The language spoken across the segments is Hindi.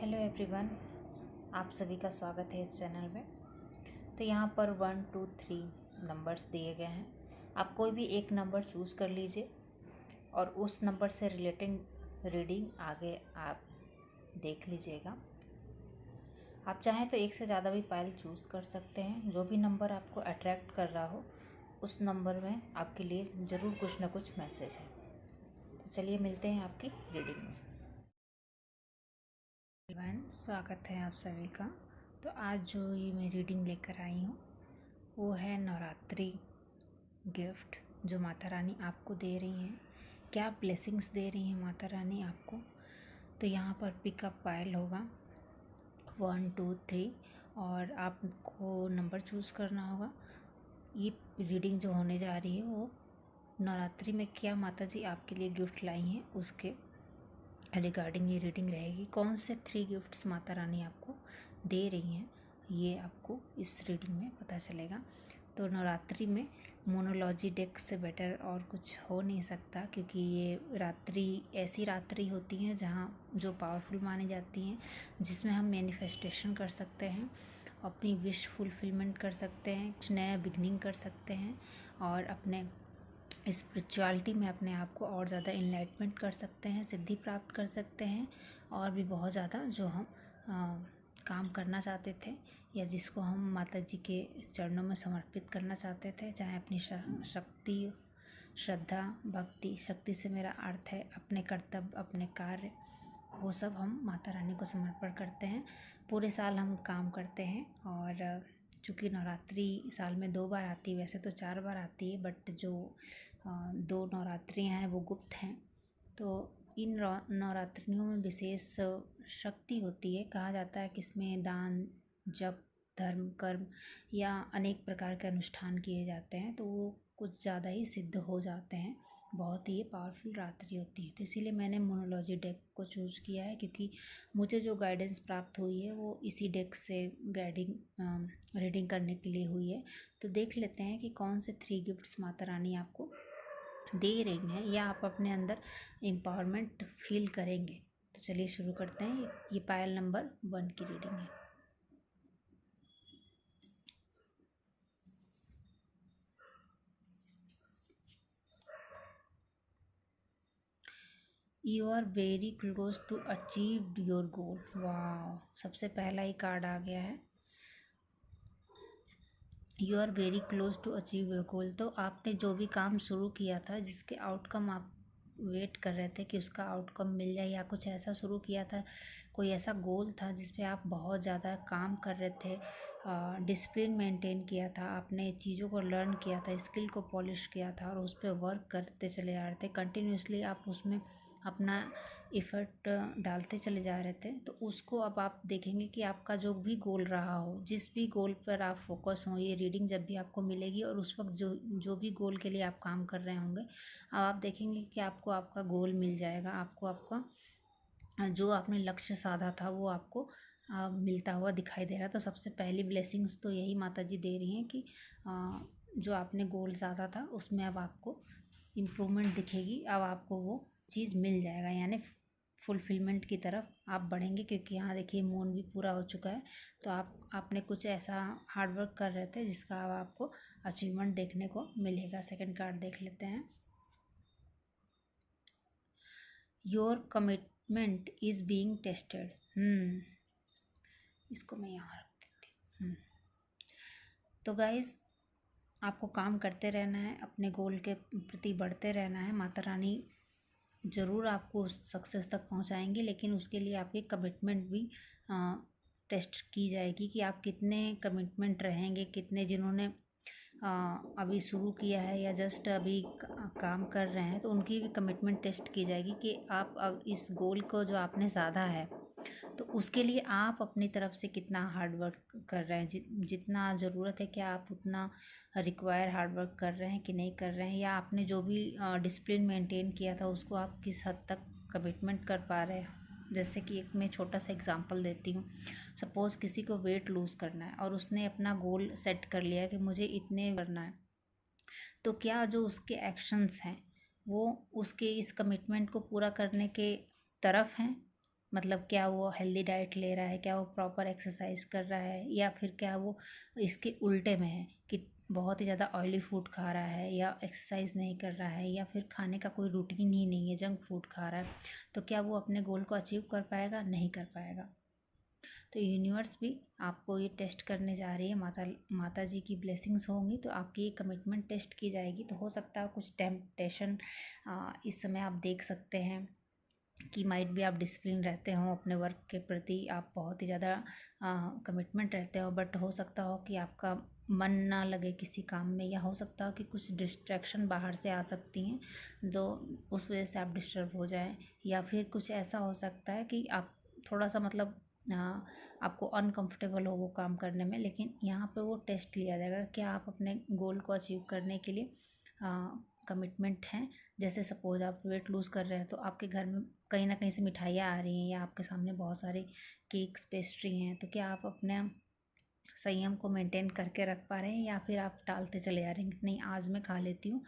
हेलो एवरीवन, आप सभी का स्वागत है इस चैनल में। तो यहाँ पर 1 2 3 नंबर्स दिए गए हैं। आप कोई भी एक नंबर चूज़ कर लीजिए और उस नंबर से रिलेटिंग रीडिंग आगे आप देख लीजिएगा। आप चाहें तो एक से ज़्यादा भी पाइल चूज़ कर सकते हैं। जो भी नंबर आपको अट्रैक्ट कर रहा हो उस नंबर में आपके लिए ज़रूर कुछ ना कुछ मैसेज है। तो चलिए मिलते हैं आपकी रीडिंग में। स्वागत है आप सभी का। तो आज जो ये मैं रीडिंग लेकर आई हूँ वो है नवरात्रि गिफ्ट जो माता रानी आपको दे रही हैं। क्या ब्लेसिंग्स दे रही हैं माता रानी आपको। तो यहाँ पर पिकअप पाइल होगा 1 2 3 और आपको नंबर चूज़ करना होगा। ये रीडिंग जो होने जा रही है वो नवरात्रि में क्या माता जी आपके लिए गिफ्ट लाई हैं उसके रिगार्डिंग ये रीडिंग रहेगी। कौन से 3 गिफ्ट्स माता रानी आपको दे रही हैं ये आपको इस रीडिंग में पता चलेगा। तो नवरात्रि में मोनोलॉजी डेक से बेटर और कुछ हो नहीं सकता, क्योंकि ये रात्रि ऐसी रात्रि होती हैं जहाँ जो पावरफुल मानी जाती हैं, जिसमें हम मैनिफेस्टेशन कर सकते हैं, अपनी विश फुलफिलमेंट कर सकते हैं, कुछ नया बिगनिंग कर सकते हैं और अपने स्पिरिचुअलिटी में अपने आप को और ज़्यादा इनलाइटमेंट कर सकते हैं, सिद्धि प्राप्त कर सकते हैं और भी बहुत ज़्यादा जो हम काम करना चाहते थे या जिसको हम माता जी के चरणों में समर्पित करना चाहते थे, चाहे अपनी शक्ति, श्रद्धा, भक्ति। शक्ति से मेरा अर्थ है अपने कर्तव्य, अपने कार्य, वो सब हम माता रानी को समर्पण करते हैं। पूरे साल हम काम करते हैं और चूँकि नवरात्रि साल में 2 बार आती है, वैसे तो 4 बार आती है, बट जो 2 नवरात्रियाँ हैं वो गुप्त हैं। तो इन नवरात्रियों में विशेष शक्ति होती है। कहा जाता है कि इसमें दान, जप, धर्म, कर्म या अनेक प्रकार के अनुष्ठान किए जाते हैं, तो वो कुछ ज़्यादा ही सिद्ध हो जाते हैं। बहुत ही पावरफुल रात्रि होती है। तो इसीलिए मैंने मोनोलॉजी डेक को चूज़ किया है, क्योंकि मुझे जो गाइडेंस प्राप्त हुई है वो इसी डेक से रीडिंग करने के लिए हुई है। तो देख लेते हैं कि कौन से 3 गिफ्ट्स माता रानी आपको दे रही हैं या आप अपने अंदर एम्पावरमेंट फील करेंगे। तो चलिए शुरू करते हैं। ये पायल नंबर 1 की रीडिंग है। You are very close to achieve your goal. वाह, सबसे पहला ही कार्ड आ गया है। You are very close to achieve your goal. तो आपने जो भी काम शुरू किया था, जिसके आउटकम आप वेट कर रहे थे कि उसका आउटकम मिल जाए, या कुछ ऐसा शुरू किया था, कोई ऐसा गोल था जिस पे आप बहुत ज़्यादा काम कर रहे थे, डिसिप्लिन मेंटेन किया था, आपने चीज़ों को लर्न किया था, स्किल को पॉलिश किया था और उस पर वर्क करते चले जा रहे थे कंटिन्यूसली, आप उसमें अपना एफर्ट डालते चले जा रहे थे। तो उसको अब आप देखेंगे कि आपका जो भी गोल रहा हो, जिस भी गोल पर आप फोकस हो, ये रीडिंग जब भी आपको मिलेगी और उस वक्त जो भी गोल के लिए आप काम कर रहे होंगे, अब आप देखेंगे कि आपको आपका गोल मिल जाएगा। आपको आपका जो आपने लक्ष्य साधा था वो आपको मिलता हुआ दिखाई दे रहा है। तो सबसे पहली ब्लेसिंग्स तो यही माता जी दे रही हैं कि जो आपने गोल साधा था उसमें अब आपको इम्प्रूवमेंट दिखेगी। अब आपको वो चीज़ मिल जाएगा, यानी फुलफिलमेंट की तरफ आप बढ़ेंगे। क्योंकि यहाँ देखिए मून भी पूरा हो चुका है, तो आपने कुछ ऐसा हार्डवर्क कर रहे थे जिसका अब आपको अचीवमेंट देखने को मिलेगा। सेकंड कार्ड देख लेते हैं। Your commitment is being tested. इसको मैं यहाँ रख देती हूँ। तो गाइस, आपको काम करते रहना है, अपने गोल के प्रति बढ़ते रहना है। माता रानी ज़रूर आपको उस सक्सेस तक पहुंचाएंगी, लेकिन उसके लिए आपकी कमिटमेंट भी टेस्ट की जाएगी कि आप कितने कमिटमेंट रहेंगे, कितने जिन्होंने अभी शुरू किया है या जस्ट अभी काम कर रहे हैं, तो उनकी भी कमिटमेंट टेस्ट की जाएगी कि आप इस गोल को जो आपने साधा है तो उसके लिए आप अपनी तरफ से कितना हार्ड वर्क कर रहे हैं। जितना ज़रूरत है, क्या आप उतना रिक्वायर हार्ड वर्क कर रहे हैं कि नहीं कर रहे हैं, या आपने जो भी डिसिप्लिन मेंटेन किया था उसको आप किस हद तक कमिटमेंट कर पा रहे हैं। जैसे कि एक मैं छोटा सा एग्जांपल देती हूँ। सपोज़ किसी को वेट लूज़ करना है और उसने अपना गोल सेट कर लिया कि मुझे इतने करना है, तो क्या जो उसके एक्शंस हैं वो उसके इस कमिटमेंट को पूरा करने के तरफ हैं मतलब क्या वो हेल्दी डाइट ले रहा है, क्या वो प्रॉपर एक्सरसाइज कर रहा है, या फिर क्या वो इसके उल्टे में है कि बहुत ही ज़्यादा ऑयली फूड खा रहा है, या एक्सरसाइज नहीं कर रहा है, या फिर खाने का कोई रूटीन ही नहीं है, जंक फूड खा रहा है, तो क्या वो अपने गोल को अचीव कर पाएगा? नहीं कर पाएगा। तो यूनिवर्स भी आपको ये टेस्ट करने जा रही है, माता जी की ब्लेसिंग्स होंगी तो आपकी ये कमिटमेंट टेस्ट की जाएगी। तो हो सकता है कुछ टेम्पटेशन इस समय आप देख सकते हैं कि माइट भी आप डिसिप्लिन रहते हो अपने वर्क के प्रति, आप बहुत ही ज़्यादा कमिटमेंट रहते हो, बट हो सकता हो कि आपका मन ना लगे किसी काम में, या हो सकता हो कि कुछ डिस्ट्रैक्शन बाहर से आ सकती हैं जो उस वजह से आप डिस्टर्ब हो जाएं, या फिर कुछ ऐसा हो सकता है कि आप थोड़ा सा मतलब आपको अनकंफर्टेबल हो वो काम करने में। लेकिन यहाँ पे वो टेस्ट लिया जाएगा कि आप अपने गोल को अचीव करने के लिए कमिटमेंट हैं। जैसे सपोज आप वेट लूज़ कर रहे हैं तो आपके घर में कहीं ना कहीं से मिठाइयाँ आ रही हैं, या आपके सामने बहुत सारे केक्स पेस्ट्री हैं, तो क्या आप अपने संयम को मेंटेन करके रख पा रहे हैं, या फिर आप टालते चले जा रहे हैं कि नहीं आज मैं खा लेती हूँ,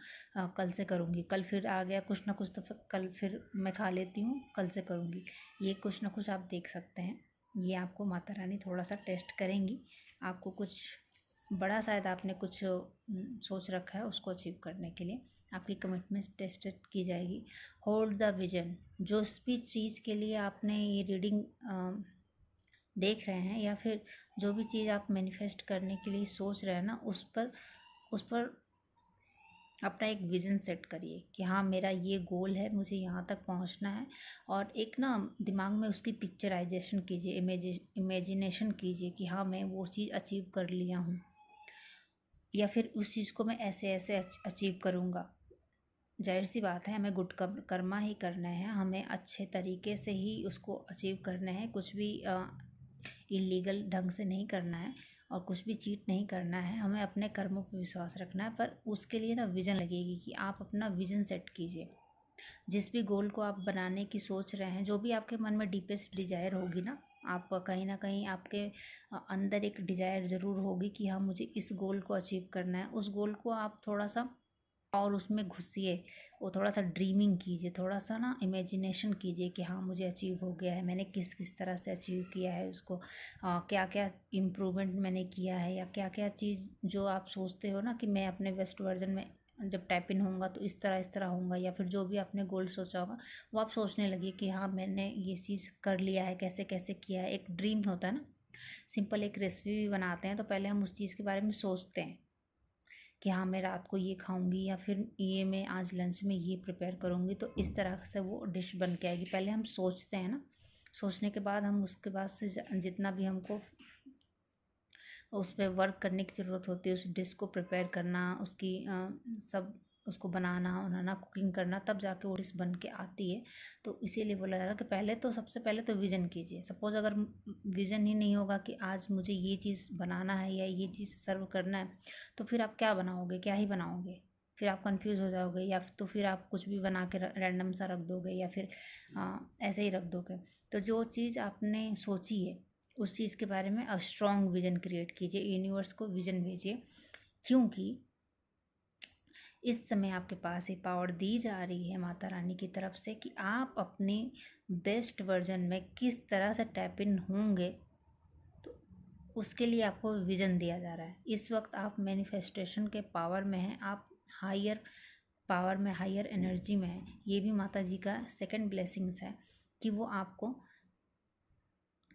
कल से करूँगी, कल फिर आ गया कुछ ना कुछ तो फिर कल फिर मैं खा लेती हूँ, कल से करूँगी। ये कुछ ना कुछ आप देख सकते हैं। ये आपको माता रानी थोड़ा सा टेस्ट करेंगी। आपको कुछ बड़ा शायद आपने कुछ सोच रखा है उसको अचीव करने के लिए आपकी कमिटमेंट टेस्टेड की जाएगी। Hold the vision. जो भी चीज़ के लिए आपने ये रीडिंग देख रहे हैं, या फिर जो भी चीज़ आप मैनिफेस्ट करने के लिए सोच रहे हैं ना, उस पर अपना एक विज़न सेट करिए कि हाँ मेरा ये गोल है, मुझे यहाँ तक पहुँचना है। और एक ना दिमाग में उसकी पिक्चराइजेशन कीजिए, इमेजिनेशन कीजिए कि हाँ मैं वो चीज़ अचीव कर लिया हूँ, या फिर उस चीज़ को मैं ऐसे ऐसे अचीव करूँगा। जाहिर सी बात है हमें गुड कर्मा ही करना है, हमें अच्छे तरीके से ही उसको अचीव करना है, कुछ भी इलीगल ढंग से नहीं करना है और कुछ भी चीट नहीं करना है। हमें अपने कर्मों पर विश्वास रखना है, पर उसके लिए ना विज़न लगेगी कि आप अपना विज़न सेट कीजिए। जिस भी गोल को आप बनाने की सोच रहे हैं, जो भी आपके मन में डीपेस्ट डिजायर होगी ना, आप कहीं ना कहीं आपके अंदर एक डिजायर ज़रूर होगी कि हाँ मुझे इस गोल को अचीव करना है। उस गोल को आप थोड़ा सा और उसमें घुसिए, वो थोड़ा सा ड्रीमिंग कीजिए, थोड़ा सा ना इमेजिनेशन कीजिए कि हाँ मुझे अचीव हो गया है, मैंने किस किस तरह से अचीव किया है उसको, क्या क्या इम्प्रूवमेंट मैंने किया है, या क्या क्या चीज़ जो आप सोचते हो ना कि मैं अपने बेस्ट वर्जन में जब टैप इन होऊंगा तो इस तरह होऊंगा, या फिर जो भी आपने गोल सोचा होगा वो आप सोचने लगिए कि हाँ मैंने ये चीज़ कर लिया है, कैसे कैसे किया है। एक ड्रीम होता है ना। सिंपल एक रेसिपी भी बनाते हैं तो पहले हम उस चीज़ के बारे में सोचते हैं कि हाँ मैं रात को ये खाऊंगी, या फिर ये मैं आज लंच में ये प्रिपेयर करूँगी, तो इस तरह से वो डिश बन के आएगी। पहले हम सोचते हैं ना, सोचने के बाद हम उसके बाद से जितना भी हमको उस पर वर्क करने की ज़रूरत होती है, उस डिश को प्रिपेयर करना, उसकी सब उसको बनाना कुकिंग करना, तब जाके वो डिश बन के आती है। तो इसीलिए बोला जा रहा है कि पहले तो सबसे पहले तो विज़न कीजिए। सपोज़ अगर विज़न ही नहीं होगा कि आज मुझे ये चीज़ बनाना है या ये चीज़ सर्व करना है, तो फिर आप क्या बनाओगे, क्या ही बनाओगे? फिर आप कंफ्यूज हो जाओगे, या तो फिर आप कुछ भी बना के रैंडम सा रख दोगे, या फिर ऐसे ही रख दोगे। तो जो चीज़ आपने सोची है उस चीज़ के बारे में स्ट्रॉन्ग विजन क्रिएट कीजिए, यूनिवर्स को विजन भेजिए, क्योंकि इस समय आपके पास ये पावर दी जा रही है माता रानी की तरफ से कि आप अपने बेस्ट वर्जन में किस तरह से टैप इन होंगे। तो उसके लिए आपको विजन दिया जा रहा है। इस वक्त आप मैनिफेस्टेशन के पावर में हैं, आप हायर पावर में, हायर एनर्जी में हैं। ये भी माता जी का सेकंड ब्लेसिंग्स है कि वो आपको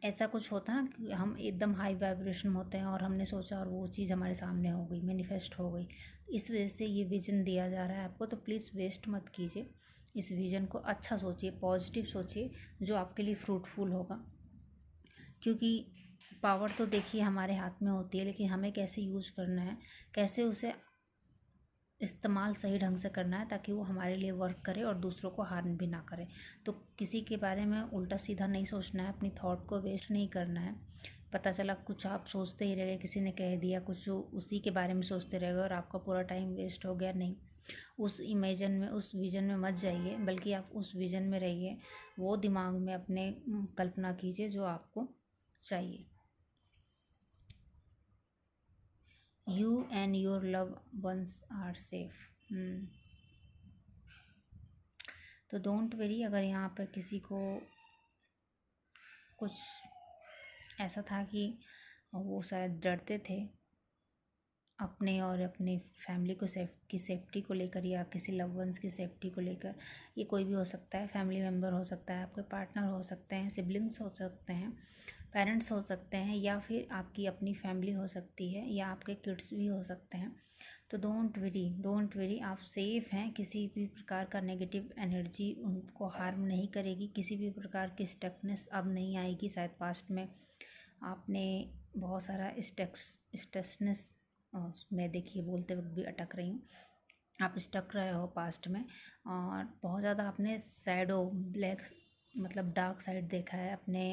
ऐसा कुछ होता है ना कि हम एकदम हाई वाइब्रेशन में होते हैं और हमने सोचा और वो चीज़ हमारे सामने हो गई, मैनिफेस्ट हो गई। इस वजह से ये विजन दिया जा रहा है आपको। तो प्लीज़ वेस्ट मत कीजिए इस विजन को, अच्छा सोचिए, पॉजिटिव सोचिए, जो आपके लिए फ्रूटफुल होगा। क्योंकि पावर तो देखिए हमारे हाथ में होती है, लेकिन हमें कैसे यूज़ करना है, कैसे उसे इस्तेमाल सही ढंग से करना है ताकि वो हमारे लिए वर्क करे और दूसरों को हार्म भी ना करे। तो किसी के बारे में उल्टा सीधा नहीं सोचना है, अपनी थॉट को वेस्ट नहीं करना है। पता चला कुछ आप सोचते ही रह गए, किसी ने कह दिया कुछ, जो उसी के बारे में सोचते रह गए और आपका पूरा टाइम वेस्ट हो गया। नहीं, उस इमेजन में, उस विज़न में मत जाइए, बल्कि आप उस विज़न में रहिए। वो दिमाग में अपने कल्पना कीजिए जो आपको चाहिए। You and your love ones are safe. तो डोंट वरी, अगर यहाँ पर किसी को कुछ ऐसा था कि वो शायद डरते थे अपने और अपनी फैमिली को की सेफ्टी को लेकर, या किसी लव वंस की सेफ्टी को लेकर। ये कोई भी हो सकता है, फैमिली मेम्बर हो सकता है, आपके पार्टनर हो सकते हैं, सिबलिंग्स हो सकते हैं, पेरेंट्स हो सकते हैं, या फिर आपकी अपनी फैमिली हो सकती है, या आपके किड्स भी हो सकते हैं। तो डोंट वरी, आप सेफ़ हैं। किसी भी प्रकार का नेगेटिव एनर्जी उनको हार्म नहीं करेगी, किसी भी प्रकार की स्टकनेस अब नहीं आएगी। शायद पास्ट में आपने बहुत सारा स्टसनेस मैं देखिए बोलते वक्त भी अटक रही हूँ, आप स्टक रहे हो पास्ट में, और बहुत ज़्यादा आपने सैडो ब्लैक मतलब डार्क साइड देखा है अपने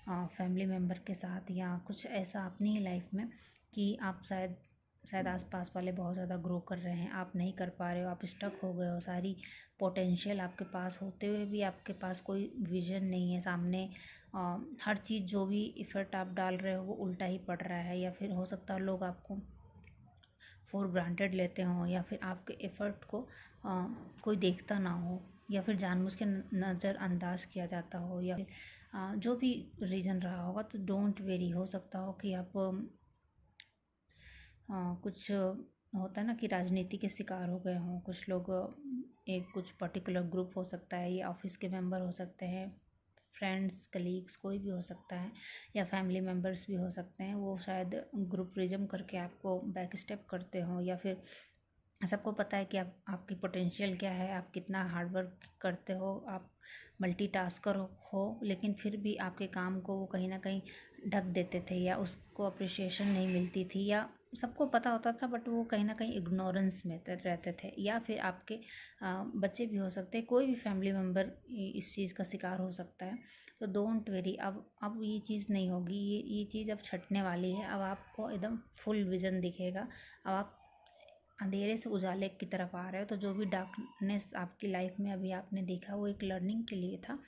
फैमिली मेम्बर के साथ, या कुछ ऐसा अपनी ही लाइफ में कि आप शायद आसपास वाले बहुत ज़्यादा ग्रो कर रहे हैं, आप नहीं कर पा रहे हो, आप स्टक हो गए हो। सारी पोटेंशियल आपके पास होते हुए भी आपके पास कोई विजन नहीं है सामने। हर चीज़ जो भी इफ़र्ट आप डाल रहे हो वो उल्टा ही पड़ रहा है, या फिर हो सकता है लोग आपको फॉर ग्रांटेड लेते हों, या फिर आपके एफ़र्ट को कोई देखता ना हो, या फिर जानबूझ के नज़रअंदाज किया जाता हो, या फिर जो भी रीज़न रहा होगा। तो डोंट वेरी, हो सकता हो कि आप कुछ होता है ना कि राजनीति के शिकार हो गए हों कुछ लोग। एक कुछ पर्टिकुलर ग्रुप हो सकता है, ये ऑफिस के मेंबर हो सकते हैं, फ्रेंड्स कलीग्स कोई भी हो सकता है, या फैमिली मेम्बर्स भी हो सकते हैं। वो शायद ग्रुपरिज्म करके आपको बैक स्टेप करते हों, या फिर सबको पता है कि आपकी पोटेंशियल क्या है, आप कितना हार्ड वर्क करते हो, आप मल्टीटास्कर हो, लेकिन फिर भी आपके काम को वो कहीं ना कहीं ढक देते थे, या उसको अप्रिसिएशन नहीं मिलती थी, या सबको पता होता था बट वो कहीं ना कहीं इग्नोरेंस में रहते थे। या फिर आपके बच्चे भी हो सकते हैं, कोई भी फैमिली मेम्बर इस चीज़ का शिकार हो सकता है। तो डोंट वेरी, अब ये चीज़ नहीं होगी, ये चीज़ अब छटने वाली है। अब आपको एकदम फुल विजन दिखेगा। अब आप अंधेरे से उजाले की तरफ आ रहे हो। तो जो भी डार्कनेस आपकी लाइफ में अभी आपने देखा वो एक लर्निंग के लिए था,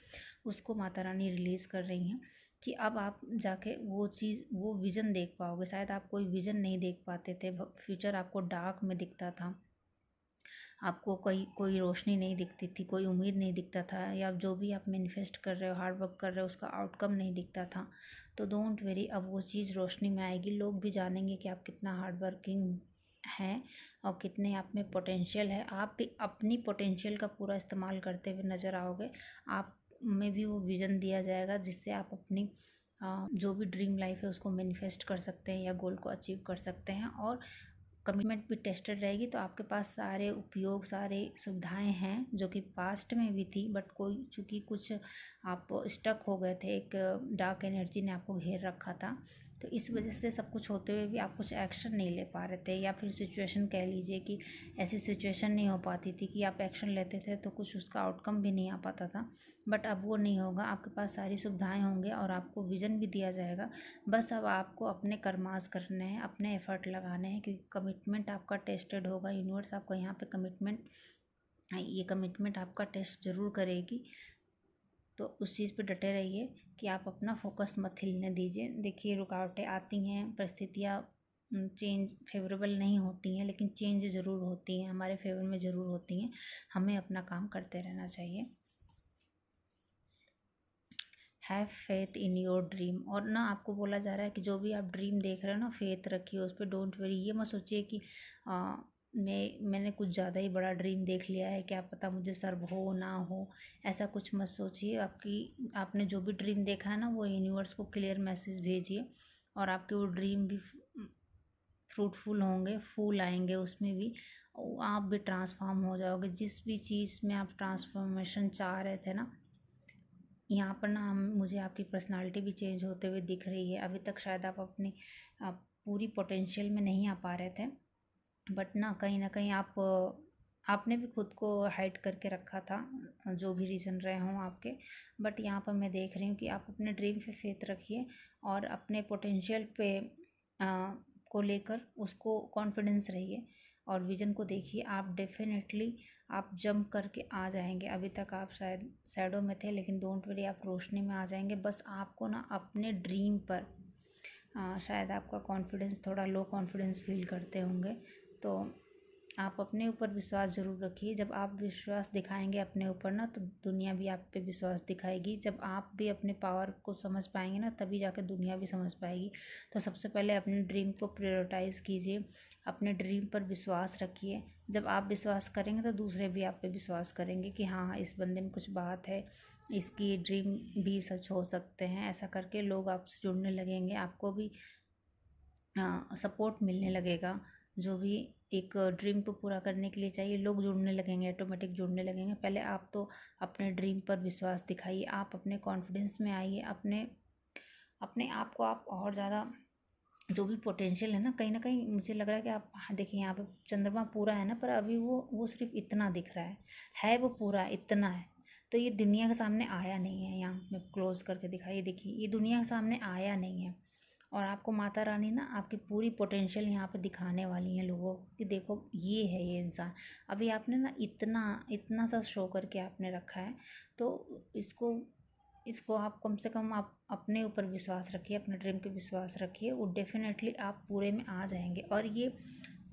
उसको माता रानी रिलीज़ कर रही हैं कि अब आप जाके वो चीज़, वो विज़न देख पाओगे। शायद आप कोई विज़न नहीं देख पाते थे, फ्यूचर आपको डार्क में दिखता था, आपको कोई रोशनी नहीं दिखती थी, कोई उम्मीद नहीं दिखता था, या जो भी आप मैनिफेस्ट कर रहे हो, हार्ड वर्क कर रहे हो, उसका आउटकम नहीं दिखता था। तो डोंट वेरी, अब वो चीज़ रोशनी में आएगी। लोग भी जानेंगे कि आप कितना हार्ड वर्किंग हैं और कितने आप में पोटेंशियल है। आप भी अपनी पोटेंशियल का पूरा इस्तेमाल करते हुए नज़र आओगे। आप में भी वो विज़न दिया जाएगा जिससे आप अपनी जो भी ड्रीम लाइफ है उसको मैनिफेस्ट कर सकते हैं, या गोल को अचीव कर सकते हैं। और कमिटमेंट भी टेस्टेड रहेगी, तो आपके पास सारे उपयोग, सारे सुविधाएं हैं जो कि पास्ट में भी थी, बट कोई चूँकि कुछ आप स्टक हो गए थे, एक डार्क एनर्जी ने आपको घेर रखा था, तो इस वजह से सब कुछ होते हुए भी आप कुछ एक्शन नहीं ले पा रहे थे, या फिर सिचुएशन कह लीजिए कि ऐसी सिचुएशन नहीं हो पाती थी कि आप एक्शन लेते थे तो कुछ उसका आउटकम भी नहीं आ पाता था। बट अब वो नहीं होगा, आपके पास सारी सुविधाएं होंगे और आपको विज़न भी दिया जाएगा। बस अब आपको अपने कर्मास करने हैं, अपने एफर्ट लगाने हैं, क्योंकि कमिटमेंट आपका टेस्टेड होगा। यूनिवर्स आपका यहाँ पे कमिटमेंट आपका टेस्ट ज़रूर करेगी। तो उस चीज़ पे डटे रहिए कि आप अपना फोकस मत हिलने दीजिए। देखिए, रुकावटें आती हैं, परिस्थितियाँ चेंज फेवरेबल नहीं होती हैं, लेकिन चेंज ज़रूर होती हैं, हमारे फेवर में ज़रूर होती हैं। हमें अपना काम करते रहना चाहिए। Have faith in your dream. और ना आपको बोला जा रहा है कि जो भी आप ड्रीम देख रहे हो ना, फेथ रखिए उस पर, डोंट वरी। ये मत सोचिए कि मैंने कुछ ज़्यादा ही बड़ा ड्रीम देख लिया है, क्या पता मुझे सर्व हो ना हो, ऐसा कुछ मत सोचिए। आपने जो भी ड्रीम देखा है ना, वो यूनिवर्स को क्लियर मैसेज भेजिए, और आपके वो ड्रीम भी फ्रूटफुल होंगे, फूल आएंगे उसमें भी, आप भी ट्रांसफॉर्म हो जाओगे। जिस भी चीज़ में आप ट्रांसफॉर्मेशन चाह रहे थे ना, यहाँ पर ना मुझे आपकी पर्सनालिटी भी चेंज होते हुए दिख रही है। अभी तक शायद आप अपनी पूरी पोटेंशियल में नहीं आ पा रहे थे, बट ना कहीं आपने भी खुद को हाइड करके रखा था, जो भी रीज़न रहे हों आपके। बट यहाँ पर मैं देख रही हूँ कि आप अपने ड्रीम पे फेथ रखिए, और अपने पोटेंशियल पे को लेकर उसको कॉन्फिडेंस रहिए, और विजन को देखिए। आप डेफिनेटली आप जंप करके आ जाएंगे। अभी तक आप शायद शैडो में थे, लेकिन डोंट वरी, आप रोशनी में आ जाएंगे। बस आपको ना अपने ड्रीम पर शायद आपका कॉन्फिडेंस, थोड़ा लो कॉन्फिडेंस फील करते होंगे, तो आप अपने ऊपर विश्वास ज़रूर रखिए। जब आप विश्वास दिखाएंगे अपने ऊपर ना, तो दुनिया भी आप पे विश्वास दिखाएगी। जब आप भी अपने पावर को समझ पाएंगे ना, तभी जाकर दुनिया भी समझ पाएगी। तो सबसे पहले अपने ड्रीम को प्रायोरिटाइज़ कीजिए, अपने ड्रीम पर विश्वास रखिए। जब आप विश्वास करेंगे तो दूसरे भी आप पे विश्वास करेंगे कि हाँ, इस बंदे में कुछ बात है, इसकी ड्रीम भी सच हो सकते हैं। ऐसा करके लोग आपसे जुड़ने लगेंगे, आपको भी सपोर्ट मिलने लगेगा। जो भी एक ड्रीम को पूरा करने के लिए चाहिए, लोग जुड़ने लगेंगे, ऑटोमेटिक जुड़ने लगेंगे। पहले आप तो अपने ड्रीम पर विश्वास दिखाइए, आप अपने कॉन्फिडेंस में आइए, अपने अपने आप को आप और ज़्यादा, जो भी पोटेंशियल है ना कहीं मुझे लग रहा है कि आप, हाँ देखिए यहाँ पे चंद्रमा पूरा है ना, पर अभी वो सिर्फ इतना दिख रहा है वो पूरा इतना है। तो ये दुनिया के सामने आया नहीं है। यहाँ मैं क्लोज करके दिखाइए, देखिए ये दुनिया के सामने आया नहीं है। और आपको माता रानी ना आपकी पूरी पोटेंशियल यहाँ पे दिखाने वाली हैं लोगों को कि देखो ये है ये इंसान। अभी आपने ना इतना इतना सा शो करके आपने रखा है, तो इसको इसको आप कम से कम आप अपने ऊपर विश्वास रखिए, अपने ड्रीम पे विश्वास रखिए, वो डेफिनेटली आप पूरे में आ जाएंगे। और ये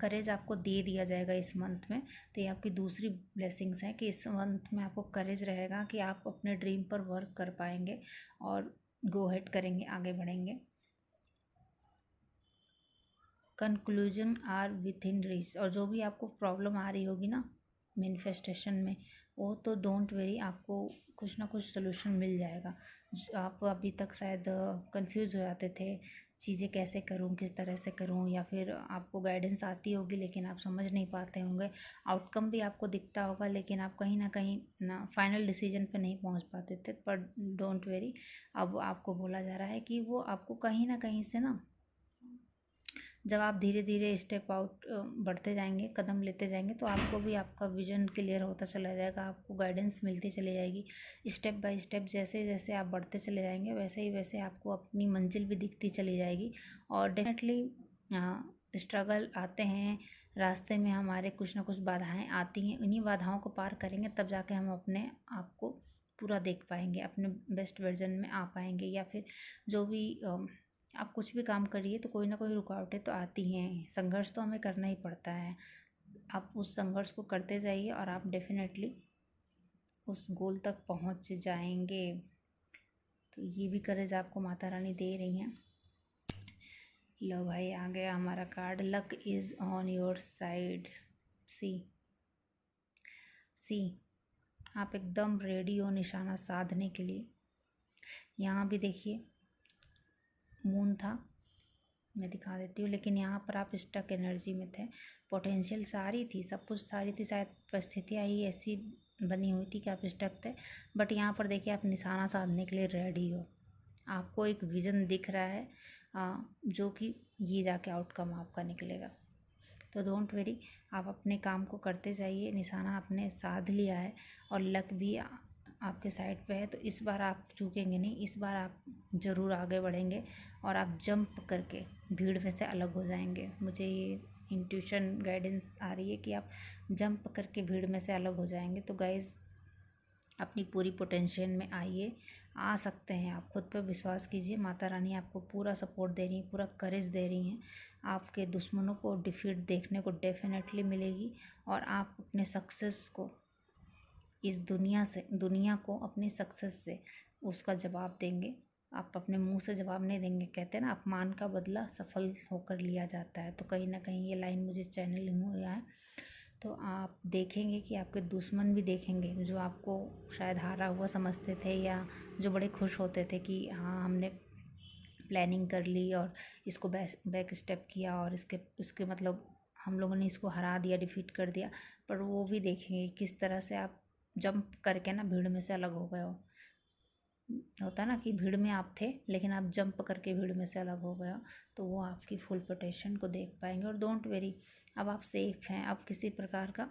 करेज आपको दे दिया जाएगा इस मंथ में। तो ये आपकी दूसरी ब्लेसिंग्स है कि इस मंथ में आपको करेज रहेगा कि आप अपने ड्रीम पर वर्क कर पाएंगे और गो हेड करेंगे, आगे बढ़ेंगे। Conclusion are within reach. और जो भी आपको प्रॉब्लम आ रही होगी ना मैनिफेस्टेशन में, वो तो डोंट वेरी, आपको कुछ ना कुछ सोल्यूशन मिल जाएगा। आप अभी तक शायद कंफ्यूज हो जाते थे, चीज़ें कैसे करूं, किस तरह से करूं, या फिर आपको गाइडेंस आती होगी लेकिन आप समझ नहीं पाते होंगे, आउटकम भी आपको दिखता होगा लेकिन आप कहीं ना फाइनल डिसीजन पे नहीं पहुंच पाते थे। पर डोंट वेरी, अब आपको बोला जा रहा है कि वो आपको कहीं ना कहीं से ना, जब आप धीरे धीरे स्टेप आउट बढ़ते जाएंगे, कदम लेते जाएंगे, तो आपको भी आपका विजन क्लियर होता चला जाएगा, आपको गाइडेंस मिलती चली जाएगी। स्टेप बाय स्टेप जैसे जैसे आप बढ़ते चले जाएंगे, वैसे ही वैसे आपको अपनी मंजिल भी दिखती चली जाएगी। और डेफिनेटली स्ट्रगल आते हैं रास्ते में, हमारे कुछ ना कुछ बाधाएं आती हैं, उन्हीं बाधाओं को पार करेंगे तब जाके हम अपने आप को पूरा देख पाएंगे, अपने बेस्ट वर्जन में आ पाएंगे। या फिर जो भी आप कुछ भी काम करिए तो कोई ना कोई रुकावटें तो आती हैं, संघर्ष तो हमें करना ही पड़ता है। आप उस संघर्ष को करते जाइए और आप डेफिनेटली उस गोल तक पहुंच जाएंगे। तो ये भी करेज आपको माता रानी दे रही हैं। लो भाई, आ गया हमारा card, luck is on your side. See see आप एकदम रेडी हो निशाना साधने के लिए। यहाँ भी देखिए मून था, मैं दिखा देती हूँ, लेकिन यहाँ पर आप स्टक एनर्जी में थे। पोटेंशियल सारी थी, सब कुछ सारी थी, शायद परिस्थितियाँ ही ऐसी बनी हुई थी कि आप स्टक थे। बट यहाँ पर देखिए आप निशाना साधने के लिए रेडी हो, आपको एक विज़न दिख रहा है, जो कि ये जाके आउटकम आपका निकलेगा। तो डोंट वेरी, आप अपने काम को करते जाइए, निशाना आपने साध लिया है और लक भी आपके साइड पे है। तो इस बार आप चूकेंगे नहीं, इस बार आप ज़रूर आगे बढ़ेंगे और आप जंप करके भीड़ में से अलग हो जाएंगे। मुझे ये इंट्यूशन गाइडेंस आ रही है कि आप जंप करके भीड़ में से अलग हो जाएंगे। तो गाइज़, अपनी पूरी पोटेंशियल में आइए, आ सकते हैं आप, खुद पर विश्वास कीजिए। माता रानी आपको पूरा सपोर्ट दे रही हैं, पूरा करेज दे रही हैं। आपके दुश्मनों को डिफीट देखने को डेफिनेटली मिलेगी और आप अपने सक्सेस को, इस दुनिया को अपनी सक्सेस से उसका जवाब देंगे। आप अपने मुंह से जवाब नहीं देंगे, कहते हैं ना अपमान का बदला सफल होकर लिया जाता है। तो कहीं ना कहीं ये लाइन मुझे चैनल हुआ है। तो आप देखेंगे कि आपके दुश्मन भी देखेंगे, जो आपको शायद हारा हुआ समझते थे या जो बड़े खुश होते थे कि हाँ हमने प्लानिंग कर ली और इसको बैक स्टेप किया और इसके मतलब हम लोगों ने इसको हरा दिया, डिफीट कर दिया। पर वो भी देखेंगे किस तरह से आप जंप करके ना भीड़ में से अलग हो गए हो। होता ना कि भीड़ में आप थे लेकिन आप जंप करके भीड़ में से अलग हो गए हो, तो वो आपकी फुल पोटेंशियल को देख पाएंगे। और डोंट वेरी, अब आप सेफ हैं, अब किसी प्रकार का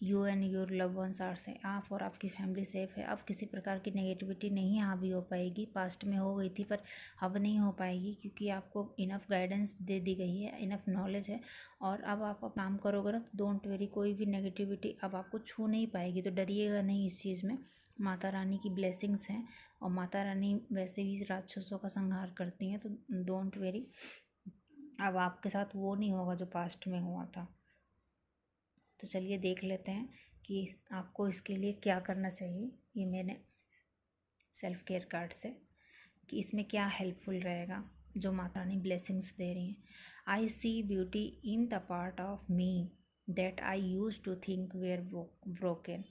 you and your love ones are safe, आप और आपकी फैमिली सेफ है। अब किसी प्रकार की नेगेटिविटी नहीं हावी हो पाएगी, पास्ट में हो गई थी पर अब नहीं हो पाएगी, क्योंकि आपको इनफ गाइडेंस दे दी गई है, इनफ नॉलेज है। और अब आप काम करोगे ना तो डोंट वेरी, कोई भी नेगेटिविटी अब आपको छू नहीं पाएगी। तो डरिएगा नहीं इस चीज़ में, माता रानी की ब्लेसिंग्स हैं और माता रानी वैसे भी राक्षसों का संहार करती हैं। तो डोंट वेरी, अब आपके साथ वो नहीं होगा जो पास्ट में हुआ था। तो चलिए देख लेते हैं कि आपको इसके लिए क्या करना चाहिए। ये मैंने सेल्फ केयर कार्ड से कि इसमें क्या हेल्पफुल रहेगा, जो माता रानी ब्लेसिंग्स दे रही हैं। I see beauty in the part of me that I use to think were broken.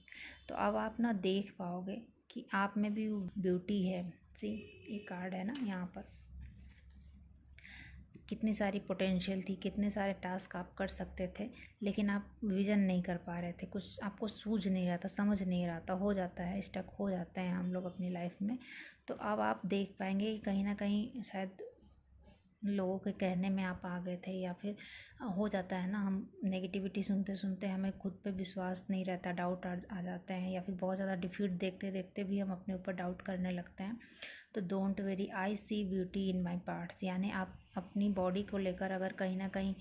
तो अब आप ना देख पाओगे कि आप में भी ब्यूटी है। सी, ये कार्ड है ना, यहाँ पर कितनी सारी पोटेंशियल थी, कितने सारे टास्क आप कर सकते थे, लेकिन आप विजन नहीं कर पा रहे थे, कुछ आपको सूझ नहीं रहा था, समझ नहीं रहा था। हो जाता है, स्टक हो जाते हैं हम लोग अपनी लाइफ में। तो अब आप देख पाएंगे कि कहीं ना कहीं शायद लोगों के कहने में आप आ गए थे, या फिर हो जाता है ना, हम नेगेटिविटी सुनते सुनते हमें खुद पे विश्वास नहीं रहता, डाउट आ जाते हैं, या फिर बहुत ज़्यादा डिफीट देखते देखते भी हम अपने ऊपर डाउट करने लगते हैं। तो don't worry, I see beauty in my parts. यानी आप अपनी बॉडी को लेकर अगर कहीं ना कहीं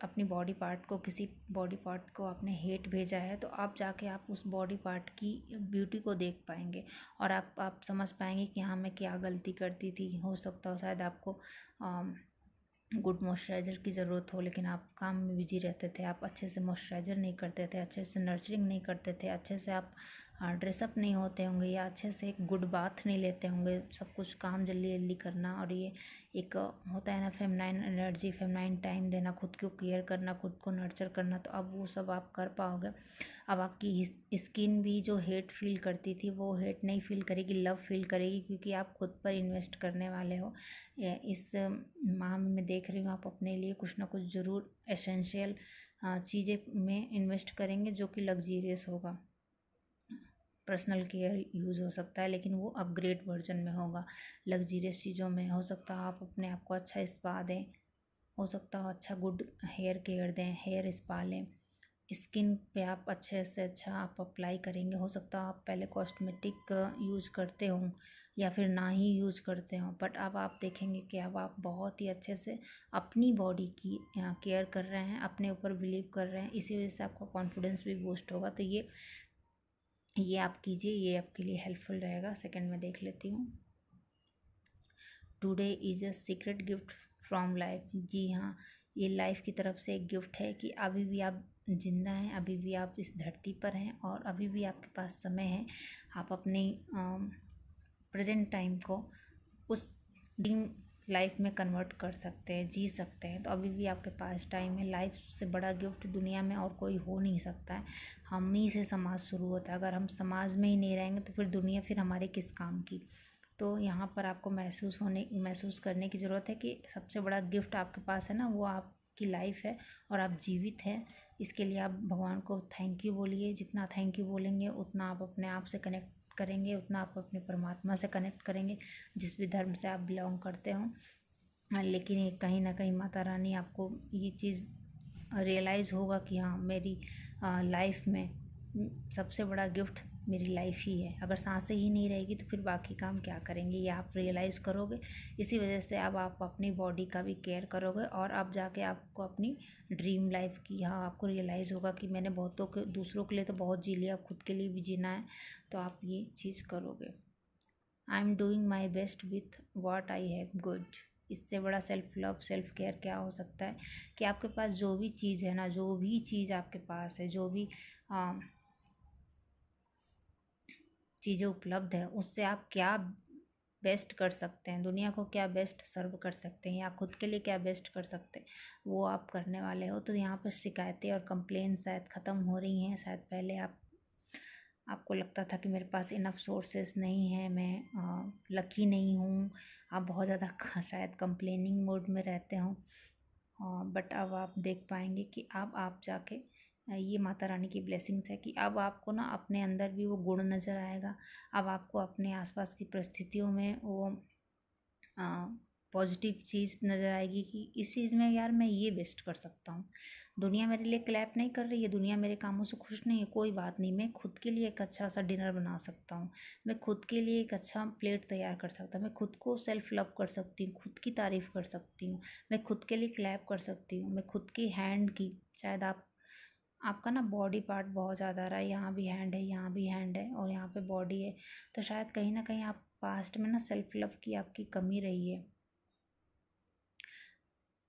अपनी बॉडी पार्ट को, किसी बॉडी पार्ट को आपने हेट भेजा है, तो आप जाके आप उस बॉडी पार्ट की ब्यूटी को देख पाएंगे, और आप समझ पाएंगे कि हाँ, मैं क्या गलती करती थी। हो सकता हो शायद आपको गुड मॉइस्चराइज़र की ज़रूरत हो, लेकिन आप काम में बिजी रहते थे, आप अच्छे से मॉइस्चराइज़र नहीं करते थे, अच्छे से नर्चरिंग नहीं करते थे, अच्छे से आप ड्रेसअप नहीं होते होंगे, या अच्छे से एक गुड बाथ नहीं लेते होंगे। सब कुछ काम जल्दी जल्दी करना, और ये एक होता है ना फेमिनाइन एनर्जी, फेमिनाइन टाइम देना, खुद को केयर करना, खुद को नर्चर करना। तो अब वो सब आप कर पाओगे। अब आपकी स्किन भी जो हेट फील करती थी, वो हेट नहीं फील करेगी, लव फील करेगी, क्योंकि आप खुद पर इन्वेस्ट करने वाले हो। इस माह में मैं देख रही हूँ आप अपने लिए कुछ ना कुछ ज़रूर एसेंशियल चीज़ें में इन्वेस्ट करेंगे, जो कि लग्जीरियस होगा। पर्सनल केयर यूज़ हो सकता है, लेकिन वो अपग्रेड वर्जन में होगा। लग्जीरियस चीज़ों में हो सकता है आप अपने आप को अच्छा स्पा दें, हो सकता है अच्छा गुड हेयर केयर दें, हेयर स्पा लें। स्किन पे आप अच्छे से अच्छा आप अप्लाई करेंगे। हो सकता है आप पहले कॉस्मेटिक यूज करते हो, या फिर ना ही यूज करते हो, बट अब आप देखेंगे कि अब आप बहुत ही अच्छे से अपनी बॉडी की केयर कर रहे हैं, अपने ऊपर बिलीव कर रहे हैं। इसी वजह से आपका कॉन्फिडेंस भी बूस्ट होगा। तो ये आप कीजिए, ये आपके लिए हेल्पफुल रहेगा। सेकंड में देख लेती हूँ, today is a secret gift from life. जी हाँ, ये लाइफ की तरफ से एक गिफ्ट है कि अभी भी आप जिंदा हैं, अभी भी आप इस धरती पर हैं, और अभी भी आपके पास समय है। आप अपनी प्रेजेंट टाइम को उस ड्रीम लाइफ में कन्वर्ट कर सकते हैं, जी सकते हैं। तो अभी भी आपके पास टाइम है। लाइफ से बड़ा गिफ्ट दुनिया में और कोई हो नहीं सकता है। हम ही से समाज शुरू होता है। अगर हम समाज में ही नहीं रहेंगे तो फिर दुनिया फिर हमारे किस काम की। तो यहाँ पर आपको महसूस करने की ज़रूरत है कि सबसे बड़ा गिफ्ट आपके पास है ना, वो आपकी लाइफ है, और आप जीवित हैं। इसके लिए आप भगवान को थैंक यू बोलिए। जितना थैंक यू बोलेंगे उतना आप अपने आप से कनेक्ट करेंगे, उतना आप अपने परमात्मा से कनेक्ट करेंगे, जिस भी धर्म से आप बिलोंग करते हो। लेकिन ये कहीं ना कहीं माता रानी आपको ये चीज़ रियलाइज़ होगा कि हाँ, मेरी लाइफ में सबसे बड़ा गिफ्ट मेरी लाइफ ही है। अगर सांसें ही नहीं रहेगी तो फिर बाकी काम क्या करेंगे, ये आप रियलाइज़ करोगे। इसी वजह से अब आप अपनी बॉडी का भी केयर करोगे, और अब जाके आपको अपनी ड्रीम लाइफ की, हाँ, आपको रियलाइज़ होगा कि मैंने दूसरों के लिए तो बहुत जी लिया, खुद के लिए भी जीना है। तो आप ये चीज़ करोगे। I am doing my best with what I have good. इससे बड़ा सेल्फ लव, सेल्फ केयर क्या हो सकता है कि आपके पास जो भी चीज़ है ना, जो भी चीज़ आपके पास है, जो भी चीज़ें उपलब्ध है, उससे आप क्या बेस्ट कर सकते हैं, दुनिया को क्या बेस्ट सर्व कर सकते हैं, या खुद के लिए क्या बेस्ट कर सकते हैं, वो आप करने वाले हो। तो यहाँ पर शिकायतें और कंप्लेन शायद ख़त्म हो रही हैं। शायद पहले आपको लगता था कि मेरे पास इनफ सोर्सेस नहीं है, मैं लकी नहीं हूँ। आप बहुत ज़्यादा शायद कंप्लेनिंग मोड में रहते हो, बट अब आप देख पाएंगे कि अब आप जाके ये माता रानी की ब्लेसिंग्स है कि अब आपको ना अपने अंदर भी वो गुण नज़र आएगा। अब आपको अपने आसपास की परिस्थितियों में वो पॉजिटिव चीज़ नज़र आएगी कि इस चीज़ में यार मैं ये बेस्ट कर सकता हूँ। दुनिया मेरे लिए क्लैप नहीं कर रही है, दुनिया मेरे कामों से खुश नहीं है, कोई बात नहीं, मैं खुद के लिए एक अच्छा सा डिनर बना सकता हूँ, मैं खुद के लिए एक अच्छा प्लेट तैयार कर सकता हूँ, मैं खुद को सेल्फ लव कर सकती हूँ, खुद की तारीफ़ कर सकती हूँ, मैं खुद के लिए क्लैप कर सकती हूँ, मैं खुद की हैंड की, शायद आपका ना बॉडी पार्ट बहुत ज़्यादा आ रहा है, यहाँ भी हैंड है, यहाँ भी हैंड है, और यहाँ पे बॉडी है। तो शायद कहीं ना कहीं आप पास्ट में ना सेल्फ लव की आपकी कमी रही है।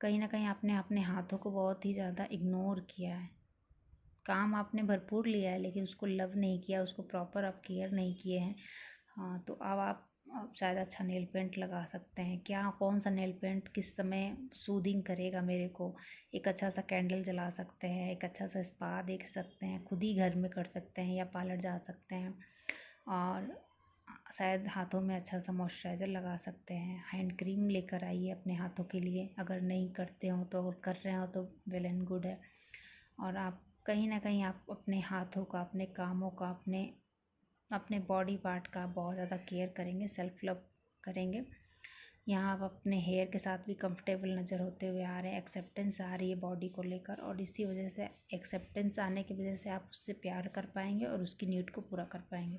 कहीं ना कहीं आपने अपने हाथों को बहुत ही ज़्यादा इग्नोर किया है। काम आपने भरपूर लिया है लेकिन उसको लव नहीं किया, उसको प्रॉपर आप केयर नहीं किए हैं। हाँ, तो अब आप शायद अच्छा नेल पेंट लगा सकते हैं। क्या कौन सा नेल पेंट किस समय सूदिंग करेगा मेरे को, एक अच्छा सा कैंडल जला सकते हैं, एक अच्छा सा स्पा देख सकते हैं, खुद ही घर में कर सकते हैं या पार्लर जा सकते हैं। और शायद हाथों में अच्छा सा मॉइस्चराइज़र लगा सकते हैं। हैंड क्रीम लेकर आइए अपने हाथों के लिए, अगर नहीं करते हो तो, अगर कर रहे हो तो वेल एंड गुड है। और आप कहीं ना कहीं आप अपने हाथों का, अपने कामों का, अपने अपने बॉडी पार्ट का बहुत ज़्यादा केयर करेंगे, सेल्फ लव करेंगे। यहाँ आप अपने हेयर के साथ भी कंफर्टेबल नज़र होते हुए आ रहे हैं, एक्सेप्टेंस आ रही है बॉडी को लेकर, और इसी वजह से एक्सेप्टेंस आने की वजह से आप उससे प्यार कर पाएंगे और उसकी नीड को पूरा कर पाएंगे।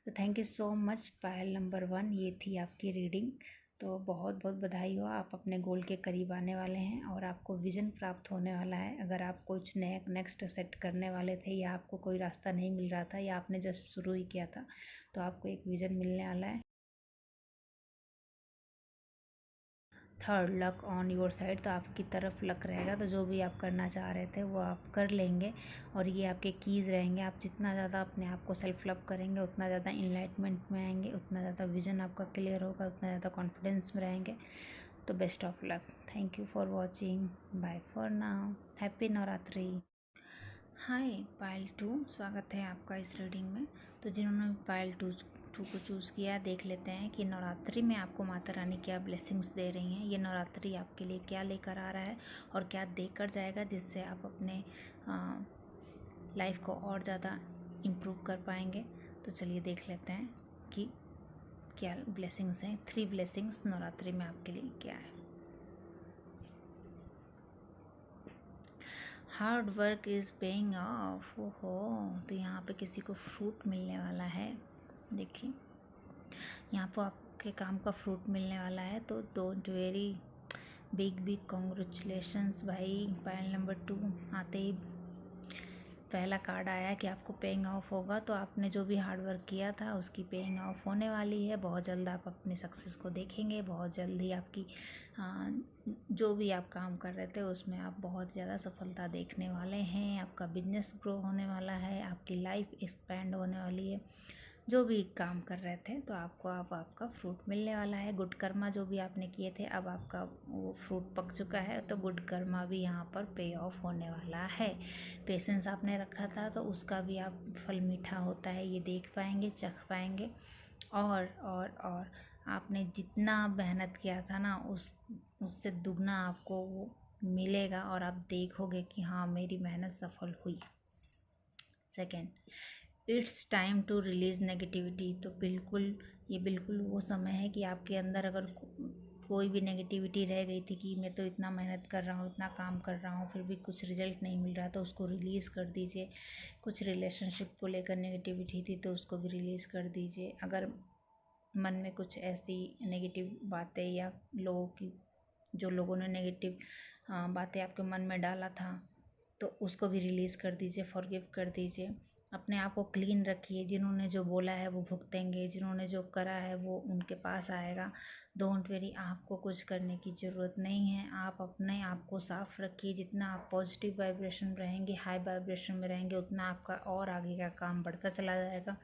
तो thank you so much pile number 1, ये थी आपकी रीडिंग। तो बहुत बहुत बधाई हो, आप अपने गोल के करीब आने वाले हैं और आपको विज़न प्राप्त होने वाला है। अगर आप कुछ नेक्स्ट सेट करने वाले थे या आपको कोई रास्ता नहीं मिल रहा था या आपने जस्ट शुरू ही किया था, तो आपको एक विज़न मिलने वाला है। Third, luck on your side, तो आपकी तरफ लक रहेगा। तो जो भी आप करना चाह रहे थे वो आप कर लेंगे और ये आपके कीज़ रहेंगे। आप जितना ज़्यादा अपने आप को सेल्फ लव करेंगे उतना ज़्यादा इनलाइटमेंट में आएंगे, उतना ज़्यादा विजन आपका क्लियर होगा, उतना ज़्यादा कॉन्फिडेंस में रहेंगे। तो best of luck. Thank you for watching, bye for now, happy Navratri. Hi Payal 2, स्वागत है आपका इस रीडिंग में। तो जिन्होंने पायल टू को चूज़ किया, देख लेते हैं कि नवरात्रि में आपको माता रानी क्या ब्लेसिंग्स दे रही हैं। ये नवरात्रि आपके लिए क्या लेकर आ रहा है और क्या देकर जाएगा जिससे आप अपने लाइफ को और ज़्यादा इम्प्रूव कर पाएंगे। तो चलिए देख लेते हैं कि क्या ब्लेसिंग्स हैं। 3 ब्लेसिंग्स नवरात्रि में आपके लिए क्या है। Hard work is paying off. ओहो, तो यहाँ पे किसी को फ्रूट मिलने वाला है। देखिए यहाँ पर आपके काम का फ्रूट मिलने वाला है। तो डोंट वेरी बिग कॉन्ग्रेचुलेशंस भाई। पायल नंबर 2 आते ही पहला कार्ड आया कि आपको पेइंग ऑफ होगा। तो आपने जो भी हार्ड वर्क किया था उसकी पेइंग ऑफ होने वाली है। बहुत जल्द आप अपनी सक्सेस को देखेंगे। बहुत जल्द ही आपकी जो भी आप काम कर रहे थे उसमें आप बहुत ज़्यादा सफलता देखने वाले हैं। आपका बिजनेस ग्रो होने वाला है, आपकी लाइफ एक्सपेंड होने वाली है। जो भी काम कर रहे थे तो आपको अब आपका फ्रूट मिलने वाला है। गुड कर्मा जो भी आपने किए थे अब आपका वो फ्रूट पक चुका है। तो गुड कर्मा भी यहाँ पर पे ऑफ होने वाला है। पेशेंस आपने रखा था तो उसका भी आप फल मीठा होता है ये देख पाएंगे, चख पाएंगे। और आपने जितना मेहनत किया था ना उससे दुगना आपको वो मिलेगा और आप देखोगे कि हाँ मेरी मेहनत सफल हुई। Second, it's time to release negativity. तो बिल्कुल वो समय है कि आपके अंदर अगर कोई भी नेगेटिविटी रह गई थी कि मैं तो इतना मेहनत कर रहा हूँ, इतना काम कर रहा हूँ, फिर भी कुछ रिजल्ट नहीं मिल रहा, तो उसको रिलीज़ कर दीजिए। कुछ रिलेशनशिप को लेकर नेगेटिविटी थी तो उसको भी रिलीज़ कर दीजिए। अगर मन में कुछ ऐसी नेगेटिव बातें या जो लोगों ने नेगेटिव बातें आपके मन में डाला था तो उसको भी रिलीज़ कर दीजिए, फॉरगिव कर दीजिए। अपने आप को क्लीन रखिए। जिन्होंने जो बोला है वो भुगतेंगे, जिन्होंने जो करा है वो उनके पास आएगा। डोंट वेरी, आपको कुछ करने की ज़रूरत नहीं है। आप अपने आप को साफ़ रखिए। जितना आप पॉजिटिव वाइब्रेशन रहेंगे, हाई वाइब्रेशन में रहेंगे, उतना आपका और आगे का काम बढ़ता चला जाएगा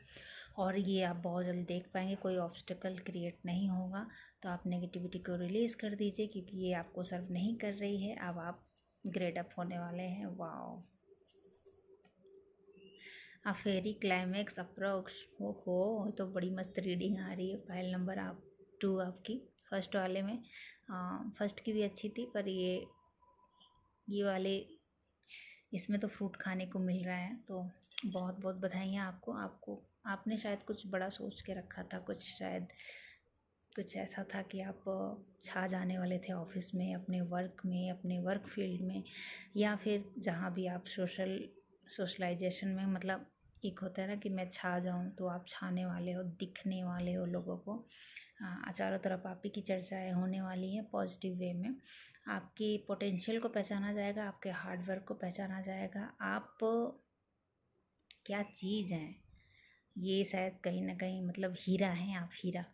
और ये आप बहुत जल्द देख पाएंगे। कोई ऑब्स्टिकल क्रिएट नहीं होगा। तो आप नेगेटिविटी को रिलीज़ कर दीजिए क्योंकि ये आपको सर्व नहीं कर रही है। अब आप ग्रेड अप होने वाले हैं। वाओ, अ फेरी क्लाइमैक्स अप्रोक्स। हो तो बड़ी मस्त रीडिंग आ रही है। फाइल नंबर 2 आपकी। फर्स्ट वाले में फर्स्ट की भी अच्छी थी पर ये वाले इसमें तो फ्रूट खाने को मिल रहा है। तो बहुत बहुत बधाइयाँ आपको। आपने शायद कुछ बड़ा सोच के रखा था, शायद कुछ ऐसा था कि आप छा जाने वाले थे ऑफिस में, अपने वर्क में, अपने वर्क फील्ड में, या फिर जहाँ भी आप सोशलाइजेशन में, मतलब एक होता है ना कि मैं छा जाऊँ, तो आप छाने वाले हो, दिखने वाले हो लोगों को। चारों तरफ आप ही की चर्चाएँ होने वाली हैं पॉजिटिव वे में। आपकी पोटेंशियल को पहचाना जाएगा, आपके हार्ड वर्क को पहचाना जाएगा। आप क्या चीज़ हैं ये शायद कहीं ना कहीं, मतलब हीरा हैं आप, हीरा।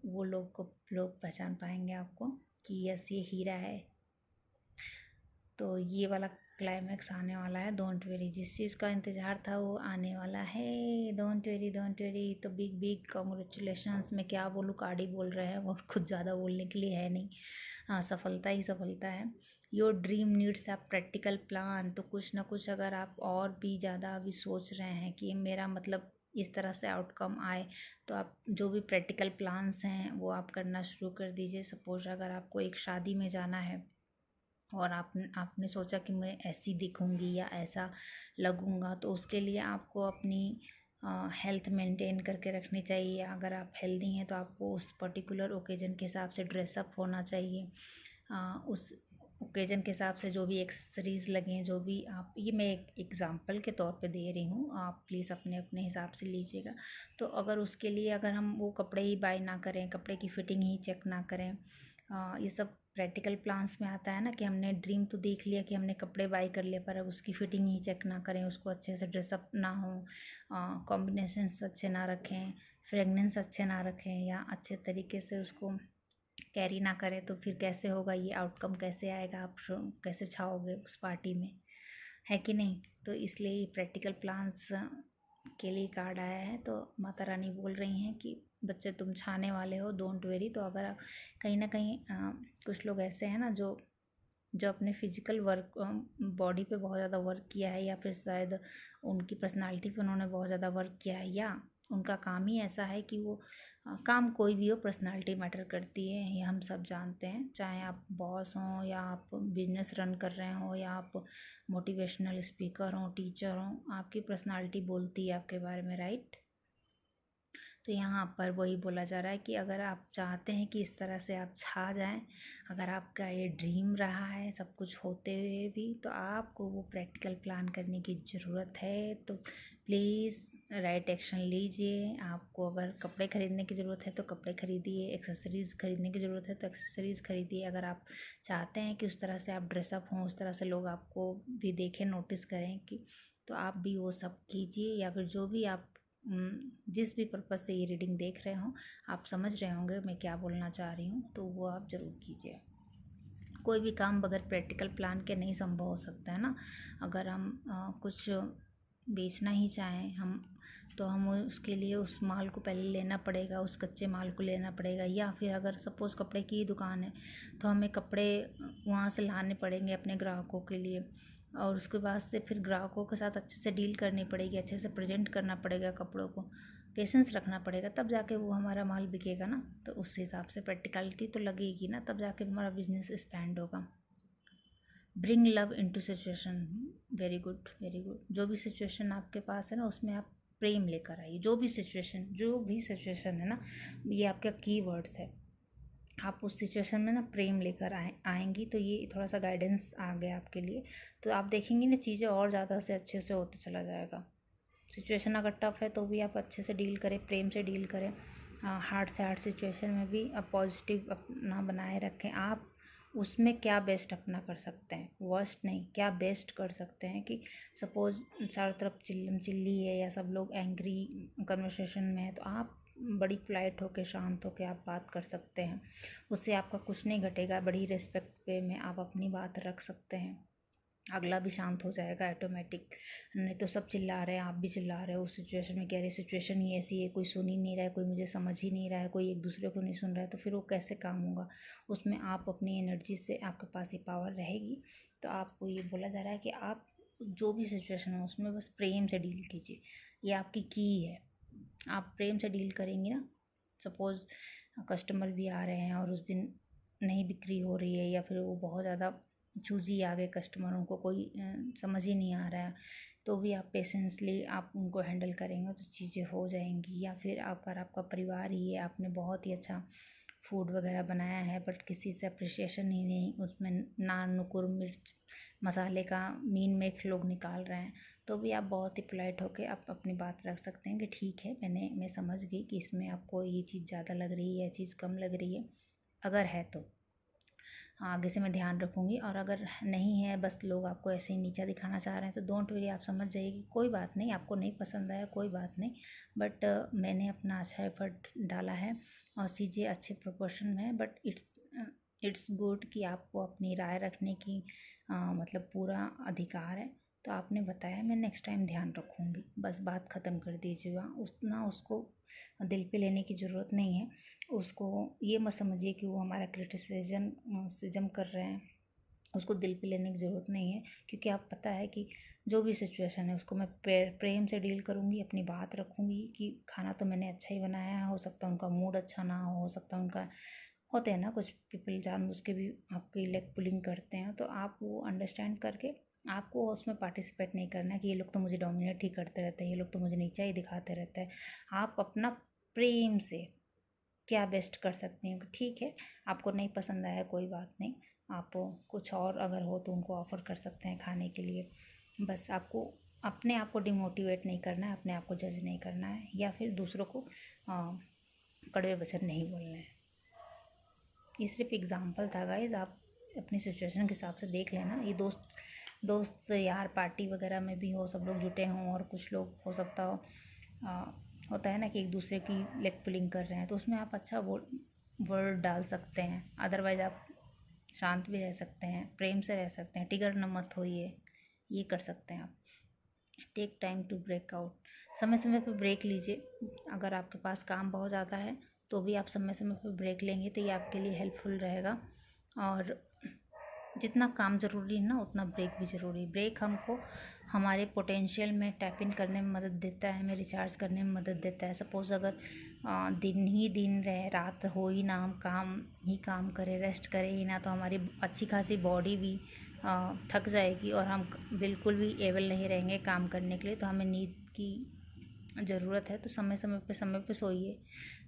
वो लोग पहचान पाएंगे आपको कि यस ये हीरा है। तो ये वाला क्लाइमैक्स आने वाला है। डोंट वेरी, जिस चीज़ का इंतज़ार था वो आने वाला है। Don't very don't very. तो बिग बिग कॉन्ग्रेचुलेशंस। मैं क्या बोलूँ, कार्डी बोल रहे हैं और कुछ ज़्यादा बोलने के लिए है नहीं। हाँ, सफलता ही सफलता है। Your dream needs a practical plan. तो कुछ ना कुछ अगर आप और भी ज़्यादा अभी सोच रहे हैं कि मेरा मतलब इस तरह से आउटकम आए, तो आप जो भी प्रैक्टिकल प्लान्स हैं वो आप करना शुरू कर दीजिए। सपोज अगर आपको एक शादी में जाना है और आपने सोचा कि मैं ऐसी दिखूंगी या ऐसा लगूंगा, तो उसके लिए आपको अपनी हेल्थ मेंटेन करके रखनी चाहिए। अगर आप हेल्दी हैं तो आपको उस पर्टिकुलर ओकेजन के हिसाब से ड्रेसअप होना चाहिए। उस ओकेजन के हिसाब से जो भी एक्सेसरीज़ लगें, जो भी आप, ये मैं एक एग्ज़ाम्पल के तौर पे दे रही हूँ, आप प्लीज़ अपने अपने हिसाब से लीजिएगा। तो अगर उसके लिए अगर हम वो कपड़े ही बाय ना करें, कपड़े की फ़िटिंग ही चेक ना करें, ये सब प्रैक्टिकल प्लान्स में आता है ना कि हमने ड्रीम तो देख लिया कि हमने कपड़े बाय कर लिए, पर अब उसकी फ़िटिंग ही चेक ना करें, उसको अच्छे से ड्रेसअप ना हो, कॉम्बिनेशंस अच्छे ना रखें, फ्रेगनेंस अच्छे ना रखें, या अच्छे तरीके से उसको कैरी ना करें, तो फिर कैसे होगा ये आउटकम, कैसे आएगा, आप कैसे छाओगे उस पार्टी में, है कि नहीं। तो इसलिए प्रैक्टिकल प्लान्स के लिए कार्ड आया है। तो माता रानी बोल रही हैं कि बच्चे तुम छाने वाले हो, डोंट वेरी। तो अगर आप कहीं ना कहीं कुछ लोग ऐसे हैं ना जो जो अपने फिजिकल वर्क, बॉडी पे बहुत ज़्यादा वर्क किया है, या फिर शायद उनकी पर्सनालिटी पे उन्होंने बहुत ज़्यादा वर्क किया है, या उनका काम ही ऐसा है कि वो काम कोई भी हो, पर्सनालिटी मैटर करती है, ये हम सब जानते हैं। चाहे आप बॉस हों, या आप बिजनेस रन कर रहे हो, या आप मोटिवेशनल स्पीकर हों, टीचर हों, आपकी पर्सनालिटी बोलती है आपके बारे में, राइट। तो यहाँ पर वही बोला जा रहा है कि अगर आप चाहते हैं कि इस तरह से आप छा जाएं, अगर आपका ये ड्रीम रहा है सब कुछ होते हुए भी, तो आपको वो प्रैक्टिकल प्लान करने की ज़रूरत है। तो प्लीज़ राइट एक्शन लीजिए। आपको अगर कपड़े ख़रीदने की ज़रूरत है तो कपड़े ख़रीदिए, एक्सेसरीज़ ख़रीदने की ज़रूरत है तो एक्सेसरीज़ ख़रीदिए। अगर आप चाहते हैं कि उस तरह से आप ड्रेसअप हों, उस तरह से लोग आपको भी देखें, नोटिस करें कि, तो आप भी वो सब कीजिए। या फिर जो भी आप जिस भी पर्पज़ से ये रीडिंग देख रहे हो, आप समझ रहे होंगे मैं क्या बोलना चाह रही हूँ, तो वो आप ज़रूर कीजिए। कोई भी काम बगैर प्रैक्टिकल प्लान के नहीं संभव हो सकता है ना। अगर हम कुछ बेचना ही चाहें हम, तो हम उसके लिए उस माल को पहले लेना पड़ेगा, उस कच्चे माल को लेना पड़ेगा। या फिर अगर सपोज़ कपड़े की दुकान है, तो हमें कपड़े वहाँ से लाने पड़ेंगे अपने ग्राहकों के लिए, और उसके बाद से फिर ग्राहकों के साथ अच्छे से डील करनी पड़ेगी, अच्छे से प्रेजेंट करना पड़ेगा कपड़ों को, पेशेंस रखना पड़ेगा, तब जाके वो हमारा माल बिकेगा ना। तो उस हिसाब से प्रैक्टिकलिटी तो लगेगी ना, तब जाके हमारा बिजनेस एक्सपैंड होगा। Bring love into situation. Very good very good. जो भी सिचुएशन आपके पास है ना, उसमें आप प्रेम लेकर आइए। जो भी सिचुएशन है ना, ये आपका की वर्ड्स है। आप उस सिचुएशन में ना प्रेम लेकर आएंगी, तो ये थोड़ा सा गाइडेंस आ गया आपके लिए। तो आप देखेंगी ना, चीज़ें और ज़्यादा से अच्छे से होते चला जाएगा। सिचुएशन अगर टफ है तो भी आप अच्छे से डील करें, प्रेम से डील करें। हार्ड से हार्ड सिचुएशन में भी आप पॉजिटिव अपना बनाए रखें। आप उसमें क्या बेस्ट अपना कर सकते हैं, वर्स्ट नहीं, क्या बेस्ट कर सकते हैं। कि सपोज चारों तरफ चिल्लम चिल्ली है, या सब लोग एंग्री कन्वर्सेशन में है, तो आप बड़ी पोलाइट होकर, शांत होकर आप बात कर सकते हैं। उससे आपका कुछ नहीं घटेगा, बड़ी रिस्पेक्ट वे में आप अपनी बात रख सकते हैं। अगला भी शांत हो जाएगा ऑटोमेटिक। नहीं तो सब चिल्ला रहे हैं, आप भी चिल्ला रहे हो उस सिचुएशन में, कह रहे सिचुएशन ही ऐसी है, कोई सुन ही नहीं रहा है, कोई मुझे समझ ही नहीं रहा है, कोई एक दूसरे को नहीं सुन रहा है, तो फिर वो कैसे काम होगा। उसमें आप अपनी एनर्जी से, आपके पास ये पावर रहेगी। तो आपको ये बोला जा रहा है कि आप जो भी सिचुएशन हो उसमें बस प्रेम से डील कीजिए। ये आपकी की है। आप प्रेम से डील करेंगे ना, सपोज़ कस्टमर भी आ रहे हैं और उस दिन नहीं बिक्री हो रही है, या फिर वो बहुत ज़्यादा चूजी आ गए कस्टमर, उनको कोई समझ ही नहीं आ रहा है, तो भी आप पेशेंसली आप उनको हैंडल करेंगे तो चीज़ें हो जाएंगी। या फिर अगर आपका परिवार ही है, आपने बहुत ही अच्छा फूड वगैरह बनाया है, बट किसी से अप्रिशिएशन ही नहीं, उसमें नान नुकुर मिर्च मसाले का मीन मेख लोग निकाल रहे हैं, तो भी आप बहुत ही पोलाइट होकर आप अपनी बात रख सकते हैं कि ठीक है, मैं समझ गई कि इसमें आपको ये चीज़ ज़्यादा लग रही है, ये चीज़ कम लग रही है। अगर है तो आगे से मैं ध्यान रखूँगी, और अगर नहीं है, बस लोग आपको ऐसे ही नीचा दिखाना चाह रहे हैं, तो डोंट वरी, आप समझ जाइए कि कोई बात नहीं, आपको नहीं पसंद आया कोई बात नहीं, बट मैंने अपना अच्छा एफर्ट डाला है और चीज़ें अच्छे प्रोपोर्शन में है, बट इट्स इट्स गुड कि आपको अपनी राय रखने की मतलब पूरा अधिकार है। तो आपने बताया, मैं नेक्स्ट टाइम ध्यान रखूँगी, बस बात ख़त्म कर दीजिएगा। उसको दिल पे लेने की ज़रूरत नहीं है। उसको ये मत समझिए कि वो हमारा क्रिटिसिज्म कर रहे हैं, उसको दिल पे लेने की ज़रूरत नहीं है। क्योंकि आप पता है कि जो भी सिचुएशन है उसको मैं प्रेम से डील करूँगी, अपनी बात रखूँगी कि खाना तो मैंने अच्छा ही बनाया है, हो सकता है उनका मूड अच्छा ना हो सकता है उनका, होते हैं ना कुछ पीपल जानबूझ के भी आपकी लेग पुलिंग करते हैं। तो आप वो अंडरस्टैंड करके आपको उसमें पार्टिसिपेट नहीं करना है कि ये लोग तो मुझे डोमिनेट ही करते रहते हैं, ये लोग तो मुझे नीचा ही दिखाते रहते हैं। आप अपना प्रेम से क्या बेस्ट कर सकती हैं, ठीक है आपको नहीं पसंद आया कोई बात नहीं, आप कुछ और अगर हो तो उनको ऑफ़र कर सकते हैं खाने के लिए। बस आपको अपने आप को डिमोटिवेट नहीं करना है, अपने आप को जज नहीं करना है, या फिर दूसरों को कड़वे वचन नहीं बोलने हैं। ये सिर्फ एग्जांपल था गाइस, आप अपनी सिचुएशन के हिसाब से देख लेना। ये दोस्त यार पार्टी वगैरह में भी हो, सब लोग जुटे हों और कुछ लोग हो सकता हो होता है ना कि एक दूसरे की लेग पुलिंग कर रहे हैं, तो उसमें आप अच्छा वर्ड डाल सकते हैं। अदरवाइज़ आप शांत भी रह सकते हैं, प्रेम से रह सकते हैं, टिगर न मत होइए, ये कर सकते हैं आप। Take time to break out, समय समय पर ब्रेक लीजिए। अगर आपके पास काम बहुत ज़्यादा है तो भी आप समय समय पर ब्रेक लेंगे तो ये आपके लिए हेल्पफुल रहेगा। और जितना काम ज़रूरी है ना उतना ब्रेक भी ज़रूरी है। ब्रेक हमको हमारे पोटेंशियल में टैप इन करने में मदद देता है, हमें रिचार्ज करने में मदद देता है। सपोज़ अगर दिन ही दिन रहे, रात हो ही ना, हम काम ही काम करें, रेस्ट करें ही ना, तो हमारी अच्छी खासी बॉडी भी थक जाएगी और हम बिल्कुल भी एबल नहीं रहेंगे काम करने के लिए। तो हमें नींद की ज़रूरत है। तो समय पे सोइए,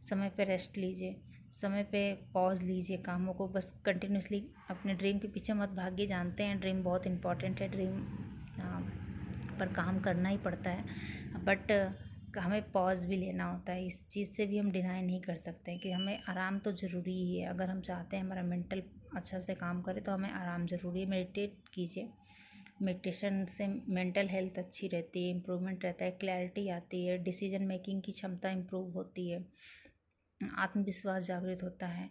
समय पे रेस्ट लीजिए, समय पे पॉज़ लीजिए कामों को। बस कंटिन्यूसली अपने ड्रीम के पीछे मत भागिए। जानते हैं ड्रीम बहुत इम्पॉर्टेंट है, ड्रीम पर काम करना ही पड़ता है, बट हमें पॉज़ भी लेना होता है। इस चीज़ से भी हम डिनाई नहीं कर सकते कि हमें आराम तो ज़रूरी ही है। अगर हम चाहते हैं हमारा मेंटल अच्छा से काम करे तो हमें आराम ज़रूरी है। मेडिटेट कीजिए, मेडिटेशन से मेंटल हेल्थ अच्छी रहती है, इम्प्रूवमेंट रहता है, क्लैरिटी आती है, डिसीजन मेकिंग की क्षमता इम्प्रूव होती है, आत्मविश्वास जागृत होता है।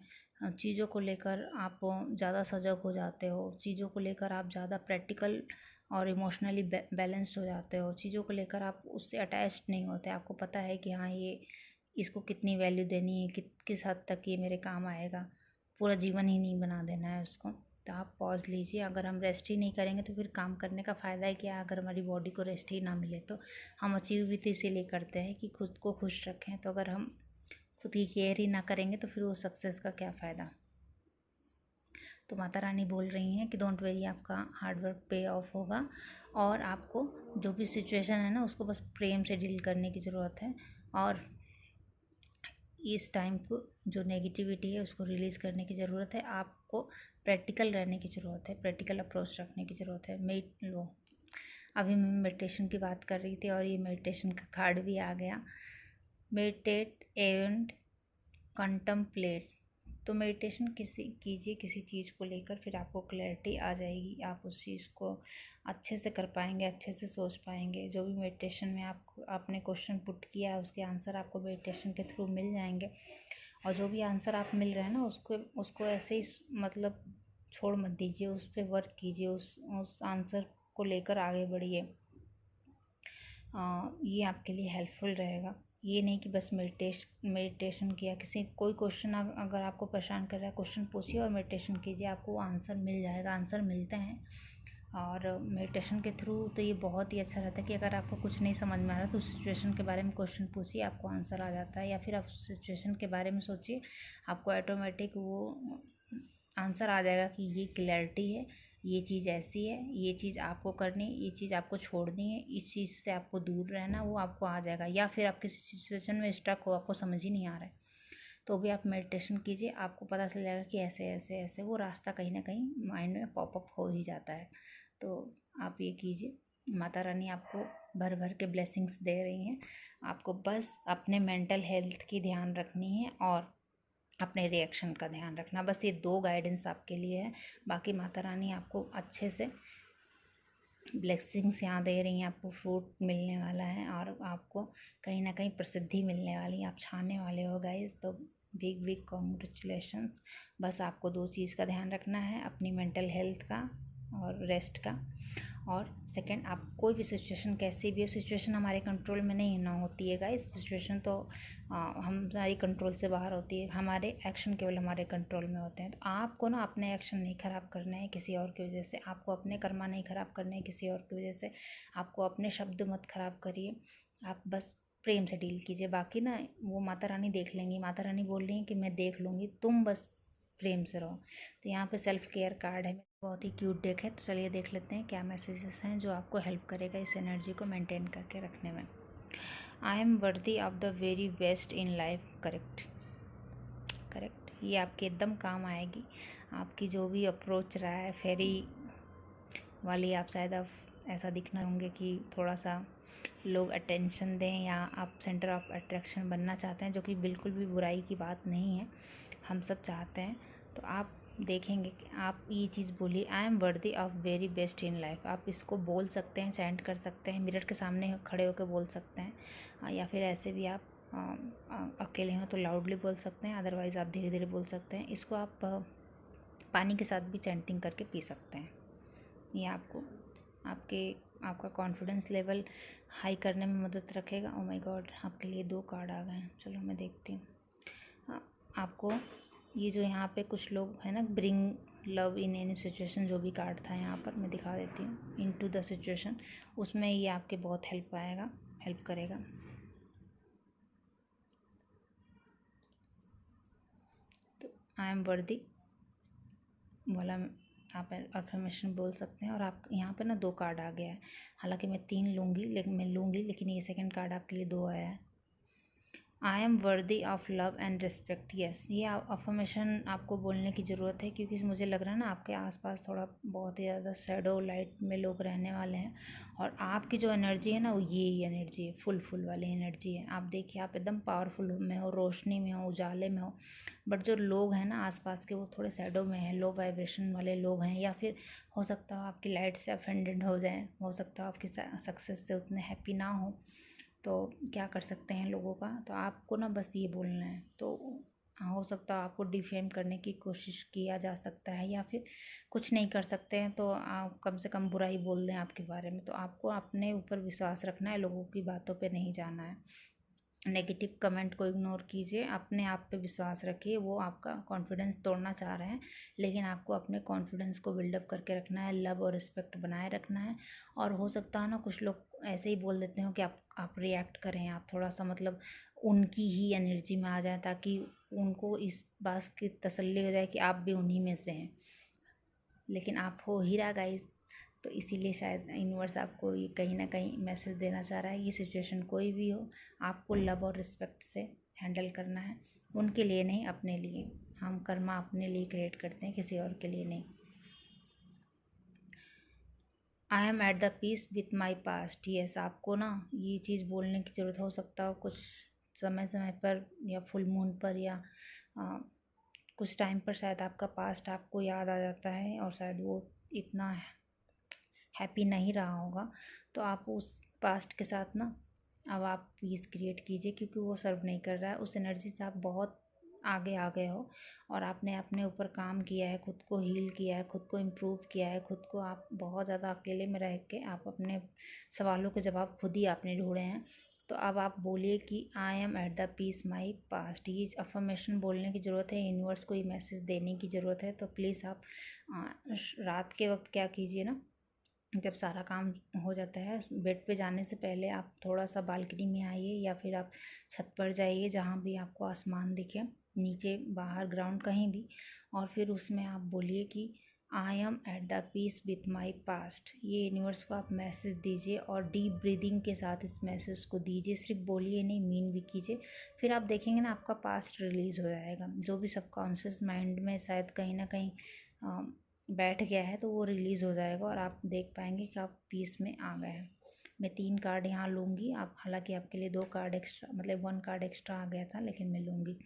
चीज़ों को लेकर आप ज़्यादा सजग हो जाते हो, चीज़ों को लेकर आप ज़्यादा प्रैक्टिकल और इमोशनली बैलेंस्ड हो जाते हो। चीज़ों को लेकर आप उससे अटैच्ड नहीं होते, आपको पता है कि हाँ ये इसको कितनी वैल्यू देनी है, किस हद तक ये मेरे काम आएगा, पूरा जीवन ही नहीं बना देना है उसको। तो आप पॉज़ लीजिए। अगर हम रेस्ट ही नहीं करेंगे तो फिर काम करने का फ़ायदा है क्या? अगर हमारी बॉडी को रेस्ट ही ना मिले तो। हम अचीव भी तो इसीलिए करते हैं कि खुद को खुश रखें। तो अगर हम खुद की केयर ही ना करेंगे तो फिर वो सक्सेस का क्या फ़ायदा। तो माता रानी बोल रही हैं कि डोंट वेरी, आपका हार्डवर्क पे ऑफ होगा। और आपको जो भी सिचुएशन है ना उसको बस प्रेम से डील करने की ज़रूरत है। और इस टाइम को जो नेगेटिविटी है उसको रिलीज़ करने की ज़रूरत है। आपको प्रैक्टिकल रहने की ज़रूरत है, प्रैक्टिकल अप्रोच रखने की ज़रूरत है। अभी मैं मेडिटेशन की बात कर रही थी और ये मेडिटेशन का कार्ड भी आ गया। Meditate and contemplate. तो मेडिटेशन कीजिए किसी चीज़ को लेकर, फिर आपको क्लैरिटी आ जाएगी, आप उस चीज़ को अच्छे से कर पाएंगे, अच्छे से सोच पाएंगे। जो भी मेडिटेशन में आपने क्वेश्चन पुट किया है उसके आंसर आपको मेडिटेशन के थ्रू मिल जाएंगे। और जो भी आंसर आप मिल रहे हैं ना उसको ऐसे ही मतलब छोड़ मत दीजिए, उस पर वर्क कीजिए, उस आंसर को लेकर आगे बढ़िए। ये आपके लिए हेल्पफुल रहेगा। ये नहीं कि बस मेडिटेशन किया, कोई क्वेश्चन अगर आपको परेशान कर रहा है, क्वेश्चन पूछिए और मेडिटेशन कीजिए, आपको आंसर मिल जाएगा। आंसर मिलते हैं। और मेडिटेशन के थ्रू तो ये बहुत ही अच्छा रहता है कि अगर आपको कुछ नहीं समझ में आ रहा तो सिचुएशन के बारे में क्वेश्चन पूछिए, आपको आंसर आ जाता है। या फिर आप सिचुएशन के बारे में सोचिए, आपको ऑटोमेटिक वो आंसर आ जाएगा कि ये क्लैरिटी है, ये चीज़ ऐसी है, ये चीज़ आपको करनी है, ये चीज़ आपको छोड़नी है, इस चीज़ से आपको दूर रहना, वो आपको आ जाएगा। या फिर आप किसी सिचुएशन में स्टक हो, आपको समझ ही नहीं आ रहा है, तो भी आप मेडिटेशन कीजिए, आपको पता चल जाएगा कि ऐसे ऐसे ऐसे वो रास्ता कहीं ना कहीं माइंड में पॉपअप हो ही जाता है। तो आप ये कीजिए। माता रानी आपको भर भर के ब्लेसिंग्स दे रही हैं। आपको बस अपने मेंटल हेल्थ की ध्यान रखनी है और अपने रिएक्शन का ध्यान रखना। बस ये 2 गाइडेंस आपके लिए है। बाकी माता रानी आपको अच्छे से ब्लेसिंग्स यहाँ दे रही हैं, आपको फ्रूट मिलने वाला है और आपको कहीं ना कहीं प्रसिद्धि मिलने वाली है, आप छाने वाले हो गाइस। तो बिग बिग कॉन्ग्रेचुलेशंस। बस आपको 2 चीज़ का ध्यान रखना है, अपनी मेंटल हेल्थ का और रेस्ट का। और सेकंड, आप कोई भी सिचुएशन, कैसी भी हो सिचुएशन, हमारे कंट्रोल में नहीं ना होती है गाइस। सिचुएशन तो हमारी कंट्रोल से बाहर होती है, हमारे एक्शन केवल हमारे कंट्रोल में होते हैं। तो आपको ना अपने एक्शन नहीं ख़राब करना है किसी और की वजह से, आपको अपने कर्मा नहीं ख़राब करने हैं किसी और की वजह से, आपको अपने शब्द मत ख़राब करिए। आप बस प्रेम से डील कीजिए, बाकी ना वो माता रानी देख लेंगी। माता रानी बोल रही हैं कि मैं देख लूँगी, तुम बस प्रेम से रहो। तो यहाँ पे सेल्फ केयर कार्ड है, बहुत ही क्यूट डेक है। तो चलिए देख लेते हैं क्या मैसेजेस हैं जो आपको हेल्प करेगा इस एनर्जी को मेंटेन करके रखने में। I am worthy of the very best in life. Correct correct, ये आपके एकदम काम आएगी। आपकी जो भी अप्रोच रहा है फेरी वाली, आप शायद आप ऐसा दिखना होंगे कि थोड़ा सा लोग अटेंशन दें या आप सेंटर ऑफ अट्रैक्शन बनना चाहते हैं, जो कि बिल्कुल भी बुराई की बात नहीं है, हम सब चाहते हैं। तो आप देखेंगे कि आप ये चीज़ बोलिए, I am worthy of very best in life. आप इसको बोल सकते हैं, चैंट कर सकते हैं, मिरर के सामने खड़े होकर बोल सकते हैं, या फिर ऐसे भी आप अकेले हों तो लाउडली बोल सकते हैं, अदरवाइज़ आप धीरे धीरे बोल सकते हैं। इसको आप पानी के साथ भी चैंटिंग करके पी सकते हैं। ये आपको आपका कॉन्फिडेंस लेवल हाई करने में मदद रखेगा। ओ माय गॉड, आपके लिए 2 कार्ड आ गए हैं, चलो मैं देखती हूँ। आपको ये जो यहाँ पे कुछ लोग हैं ना, bring love in any situation, जो भी कार्ड था यहाँ पर मैं दिखा देती हूँ, इनटू द सिचुएशन, उसमें ये आपके बहुत हेल्प करेगा। तो आई एम वर्दी वाला आप अफर्मेशन बोल सकते हैं। और आप यहाँ पे ना 2 कार्ड आ गया है, हालांकि मैं 3 लूँगी, लेकिन ये सेकंड कार्ड आपके लिए 2 आया है। I am worthy of love and respect. Yes, ये अफर्मेशन आपको बोलने की ज़रूरत है, क्योंकि मुझे लग रहा है ना आपके आसपास थोड़ा बहुत ही ज़्यादा शैडो लाइट में लोग रहने वाले हैं, और आपकी जो एनर्जी है ना वो ये एनर्जी है, फुल वाली एनर्जी है। आप देखिए, आप एकदम पावरफुल में हो, रोशनी में हो, उजाले में हो, बट जो लोग हैं ना आसपास के, वो थोड़े शैडो में हैं, लो वाइब्रेशन वाले लोग हैं, या फिर हो सकता हो आपकी लाइट से ऑफेंडेड हो जाएं, हो सकता हो आपकी सक्सेस से उतने हैप्पी ना हो। तो क्या कर सकते हैं लोगों का, तो आपको ना बस ये बोलना है। तो हो सकता है आपको डिफेम करने की कोशिश किया जा सकता है, या फिर कुछ नहीं कर सकते हैं तो आप कम से कम बुराई बोल दें आपके बारे में। तो आपको अपने ऊपर विश्वास रखना है, लोगों की बातों पे नहीं जाना है। नेगेटिव कमेंट को इग्नोर कीजिए, अपने आप पे विश्वास रखिए। वो आपका कॉन्फिडेंस तोड़ना चाह रहे हैं, लेकिन आपको अपने कॉन्फिडेंस को बिल्डअप करके रखना है, लव और रिस्पेक्ट बनाए रखना है। और हो सकता है ना कुछ लोग ऐसे ही बोल देते हो कि आप रिएक्ट करें, आप थोड़ा सा मतलब उनकी ही एनर्जी में आ जाए, ताकि उनको इस बात की तसल्ली हो जाए कि आप भी उन्हीं में से हैं, लेकिन आप हो ही रहा गाइस। तो इसीलिए शायद यूनिवर्स आपको ये कहीं ना कहीं मैसेज देना चाह रहा है। ये सिचुएशन कोई भी हो, आपको लव और रिस्पेक्ट से हैंडल करना है, उनके लिए नहीं, अपने लिए। हम कर्मा अपने लिए क्रिएट करते हैं, किसी और के लिए नहीं। I am at the peace with my past. Yes, आपको ना ये चीज़ बोलने की ज़रूरत हो सकता हो कुछ समय समय पर, या फुल मून पर, या कुछ टाइम पर शायद आपका पास्ट आपको याद आ जाता है, और शायद वो इतना हैप्पी नहीं रहा होगा। तो आप उस पास्ट के साथ ना अब आप पीस क्रिएट कीजिए, क्योंकि वो सर्व नहीं कर रहा है। उस एनर्जी से आप बहुत आगे आ गए हो, और आपने अपने ऊपर काम किया है, खुद को हील किया है, खुद को इम्प्रूव किया है, खुद को आप बहुत ज़्यादा अकेले में रह के आप अपने सवालों के जवाब खुद ही आपने ढूंढे हैं। तो अब आप बोलिए कि I am at the peace my past. ये अफर्मेशन बोलने की ज़रूरत है, यूनिवर्स को ये मैसेज देने की ज़रूरत है। तो प्लीज़ आप रात के वक्त क्या कीजिए ना, जब सारा काम हो जाता है, बेड पे जाने से पहले आप थोड़ा सा बालकनी में आइए, या फिर आप छत पर जाइए, जहाँ भी आपको आसमान दिखे, नीचे बाहर ग्राउंड कहीं भी, और फिर उसमें आप बोलिए कि I am at the peace with my past. ये यूनिवर्स को आप मैसेज दीजिए, और डीप ब्रीदिंग के साथ इस मैसेज को दीजिए, सिर्फ बोलिए नहीं, मीन भी कीजिए। फिर आप देखेंगे ना आपका पास्ट रिलीज़ हो जाएगा, जो भी सबकॉन्शियस माइंड में शायद कहीं ना कहीं बैठ गया है, तो वो रिलीज़ हो जाएगा, और आप देख पाएंगे कि आप पीस में आ गए हैं। मैं 3 कार्ड यहाँ लूँगी, आप हालांकि आपके लिए 2 कार्ड एक्स्ट्रा, मतलब 1 कार्ड एक्स्ट्रा आ गया था, लेकिन मैं लूँगी।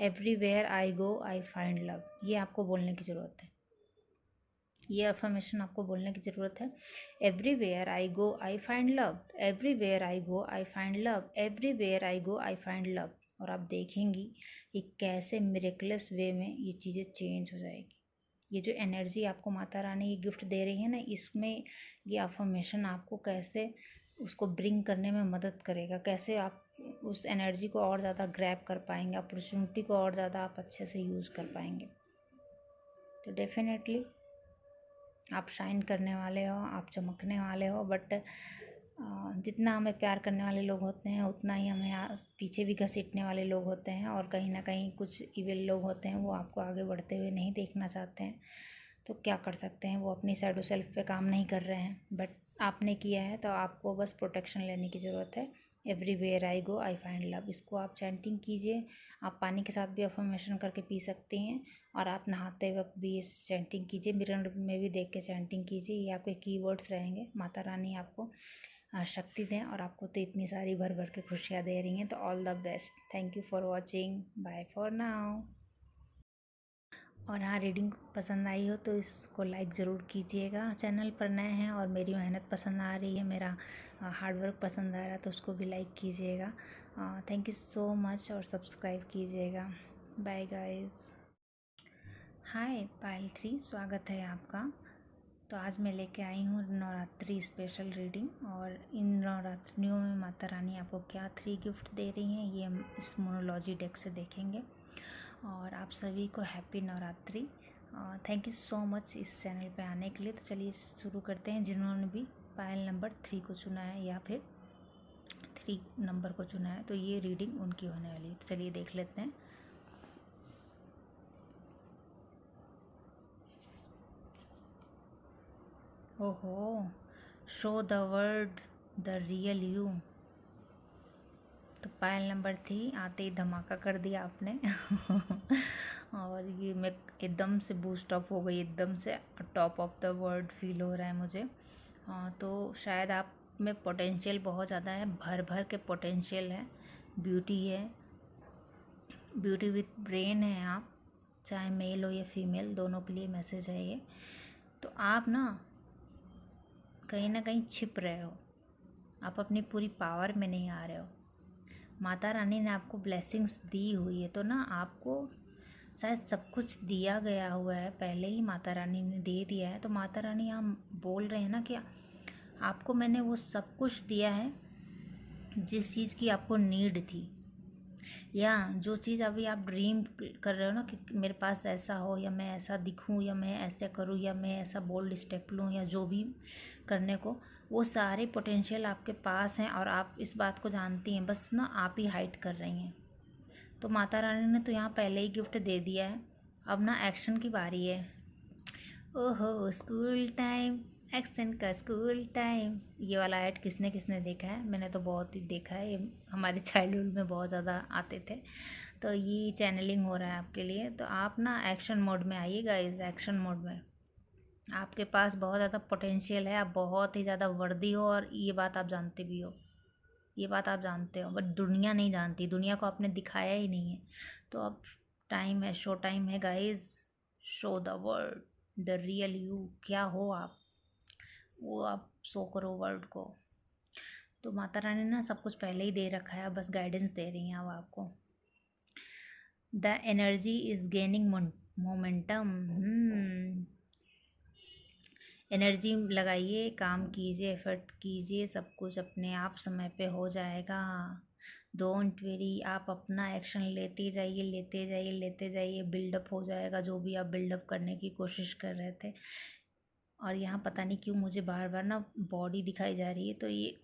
Everywhere I go I find love. ये आपको बोलने की ज़रूरत है, ये अफर्मेशन आपको बोलने की ज़रूरत है। Everywhere I go I find love, everywhere I go I find love, everywhere I go I find love. और आप देखेंगी कि कैसे मिरेकलस वे में ये चीज़ें चेंज हो जाएगी। ये जो एनर्जी आपको माता रानी ये गिफ्ट दे रही है ना, इसमें ये अफर्मेशन आपको कैसे उसको ब्रिंग करने में मदद करेगा, कैसे आप उस एनर्जी को और ज़्यादा ग्रैब कर पाएंगे, अपॉर्चुनिटी को और ज़्यादा आप अच्छे से यूज़ कर पाएंगे। तो डेफिनेटली आप शाइन करने वाले हो, आप चमकने वाले हो। बट जितना हमें प्यार करने वाले लोग होते हैं उतना ही हमें पीछे भी घसीटने वाले लोग होते हैं, और कहीं ना कहीं कुछ इविल लोग होते हैं, वो आपको आगे बढ़ते हुए नहीं देखना चाहते हैं। तो क्या कर सकते हैं, वो अपनी शैडो सेल्फ पे काम नहीं कर रहे हैं, बट आपने किया है तो आपको बस प्रोटेक्शन लेने की ज़रूरत है। Everywhere I go I find love, इसको आप चैंटिंग कीजिए। आप पानी के साथ भी अफर्मेशन करके पी सकती हैं, और आप नहाते वक्त भी इस चैंटिंग कीजिए, मिरर में भी देख के चैंटिंग कीजिए। ये आपके कीवर्ड्स रहेंगे। माता रानी आपको शक्ति दें, और आपको तो इतनी सारी भर भर के खुशियाँ दे रही हैं। तो all the best. Thank you for watching, bye for now. और हाँ, रीडिंग पसंद आई हो तो इसको लाइक ज़रूर कीजिएगा। चैनल पर नए हैं और मेरी मेहनत पसंद आ रही है, मेरा हार्ड वर्क पसंद आ रहा है, तो उसको भी लाइक कीजिएगा। थैंक यू सो मच, और सब्सक्राइब कीजिएगा। Bye guys. हाय पायल 3, स्वागत है आपका। तो आज मैं लेके आई हूँ नवरात्रि स्पेशल रीडिंग, और इन नवरात्रियों में माता रानी आपको क्या 3 गिफ्ट दे रही हैं ये हम इस मोनोलॉजी डेक से देखेंगे। और आप सभी को happy Navratri. Thank you so much इस चैनल पे आने के लिए। तो चलिए शुरू करते हैं। जिन्होंने भी पायल नंबर 3 को चुना है या फिर 3 नंबर को चुना है, तो ये रीडिंग उनकी होने वाली है। तो चलिए देख लेते हैं। ओहो, show the world the real you. तो पायल नंबर 3 आते ही धमाका कर दिया आपने। और ये मैं एकदम से बूस्ट अप हो गई, एकदम से top of the world feel हो रहा है मुझे। तो शायद आप में पोटेंशियल बहुत ज़्यादा है, भर भर के पोटेंशियल है, ब्यूटी है, ब्यूटी विथ ब्रेन है आप, चाहे मेल हो या फीमेल, दोनों के लिए मैसेज है ये। तो आप ना कहीं छिप रहे हो, आप अपनी पूरी पावर में नहीं आ रहे हो। माता रानी ने आपको ब्लेसिंग्स दी हुई है, तो ना आपको शायद सब कुछ दिया गया हुआ है, पहले ही माता रानी ने दे दिया है। तो माता रानी हम बोल रहे हैं ना कि आपको मैंने वो सब कुछ दिया है जिस चीज़ की आपको नीड थी, या जो चीज़ अभी आप ड्रीम कर रहे हो ना कि मेरे पास ऐसा हो, या मैं ऐसा दिखूं, या मैं ऐसे करूं, या मैं ऐसा बोल्ड स्टेप लूं, या जो भी करने को, वो सारे पोटेंशियल आपके पास हैं, और आप इस बात को जानती हैं, बस ना आप ही हाइड कर रही हैं। तो माता रानी ने तो यहाँ पहले ही गिफ्ट दे दिया है, अब ना एक्शन की बारी है। ओहो स्कूल टाइम, एक्शन का स्कूल टाइम, ये वाला ऐड किसने किसने देखा है? मैंने तो बहुत ही देखा है, ये हमारे चाइल्डहुड में बहुत ज़्यादा आते थे। तो ये चैनलिंग हो रहा है आपके लिए। तो आप ना एक्शन मोड में आइएगा। इस एक्शन मोड में आपके पास बहुत ज़्यादा पोटेंशियल है, आप बहुत ही ज़्यादा वर्दी हो, और ये बात आप जानते भी हो, ये बात आप जानते हो, बट दुनिया नहीं जानती, दुनिया को आपने दिखाया ही नहीं है। तो अब टाइम है, शो टाइम है guys. Show the world the real you, क्या हो आप, वो आप शो करो वर्ल्ड को। तो माता रानी ना सब कुछ पहले ही दे रखा है, बस गाइडेंस दे रही हैं अब आपको। The energy is gaining momentum. Energy लगाइए, काम कीजिए, एफर्ट कीजिए, सब कुछ अपने आप समय पे हो जाएगा। डोंट वेरी, आप अपना एक्शन लेते जाइए, लेते जाइए, लेते जाइए, बिल्डअप हो जाएगा जो भी आप बिल्डअप करने की कोशिश कर रहे थे। और यहाँ पता नहीं क्यों मुझे बार बार ना बॉडी दिखाई जा रही है, तो ये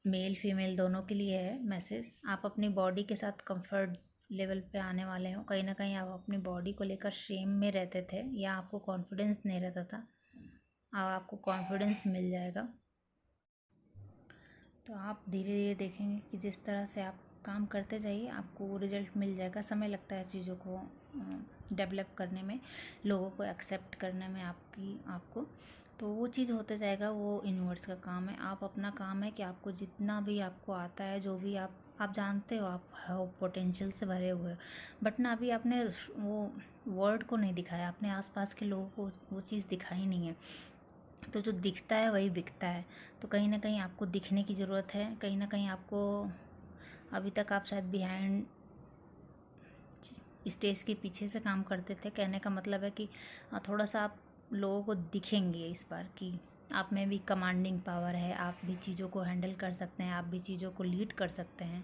मेल फीमेल दोनों के लिए है मैसेज। आप अपनी बॉडी के साथ कंफर्ट लेवल पे आने वाले हो। कहीं ना कहीं आप अपनी बॉडी को लेकर शेम में रहते थे, या आपको कॉन्फिडेंस नहीं रहता था, अब आपको कॉन्फिडेंस मिल जाएगा। तो आप धीरे धीरे देखेंगे कि जिस तरह से आप काम करते जाइए आपको रिजल्ट मिल जाएगा। समय लगता है चीज़ों को डेवलप करने में, लोगों को एक्सेप्ट करने में आपको, तो वो चीज़ होते जाएगा। वो यूनिवर्स का काम है। आप अपना काम है कि आपको जितना भी आपको आता है, जो भी आप जानते हो, आप हो पोटेंशियल से भरे हुए हो, बट ना अभी आपने वो वर्ड को नहीं दिखाया, अपने आसपास के लोगों को वो चीज़ दिखाई नहीं है। तो जो दिखता है वही बिकता है। तो कहीं ना कहीं आपको दिखने की ज़रूरत है, कहीं ना कहीं आपको अभी तक आप शायद बिहाइंड स्टेज के पीछे से काम करते थे। कहने का मतलब है कि थोड़ा सा आप लोगों को दिखेंगे इस बार कि आप में भी कमांडिंग पावर है, आप भी चीज़ों को हैंडल कर सकते हैं, आप भी चीज़ों को लीड कर सकते हैं,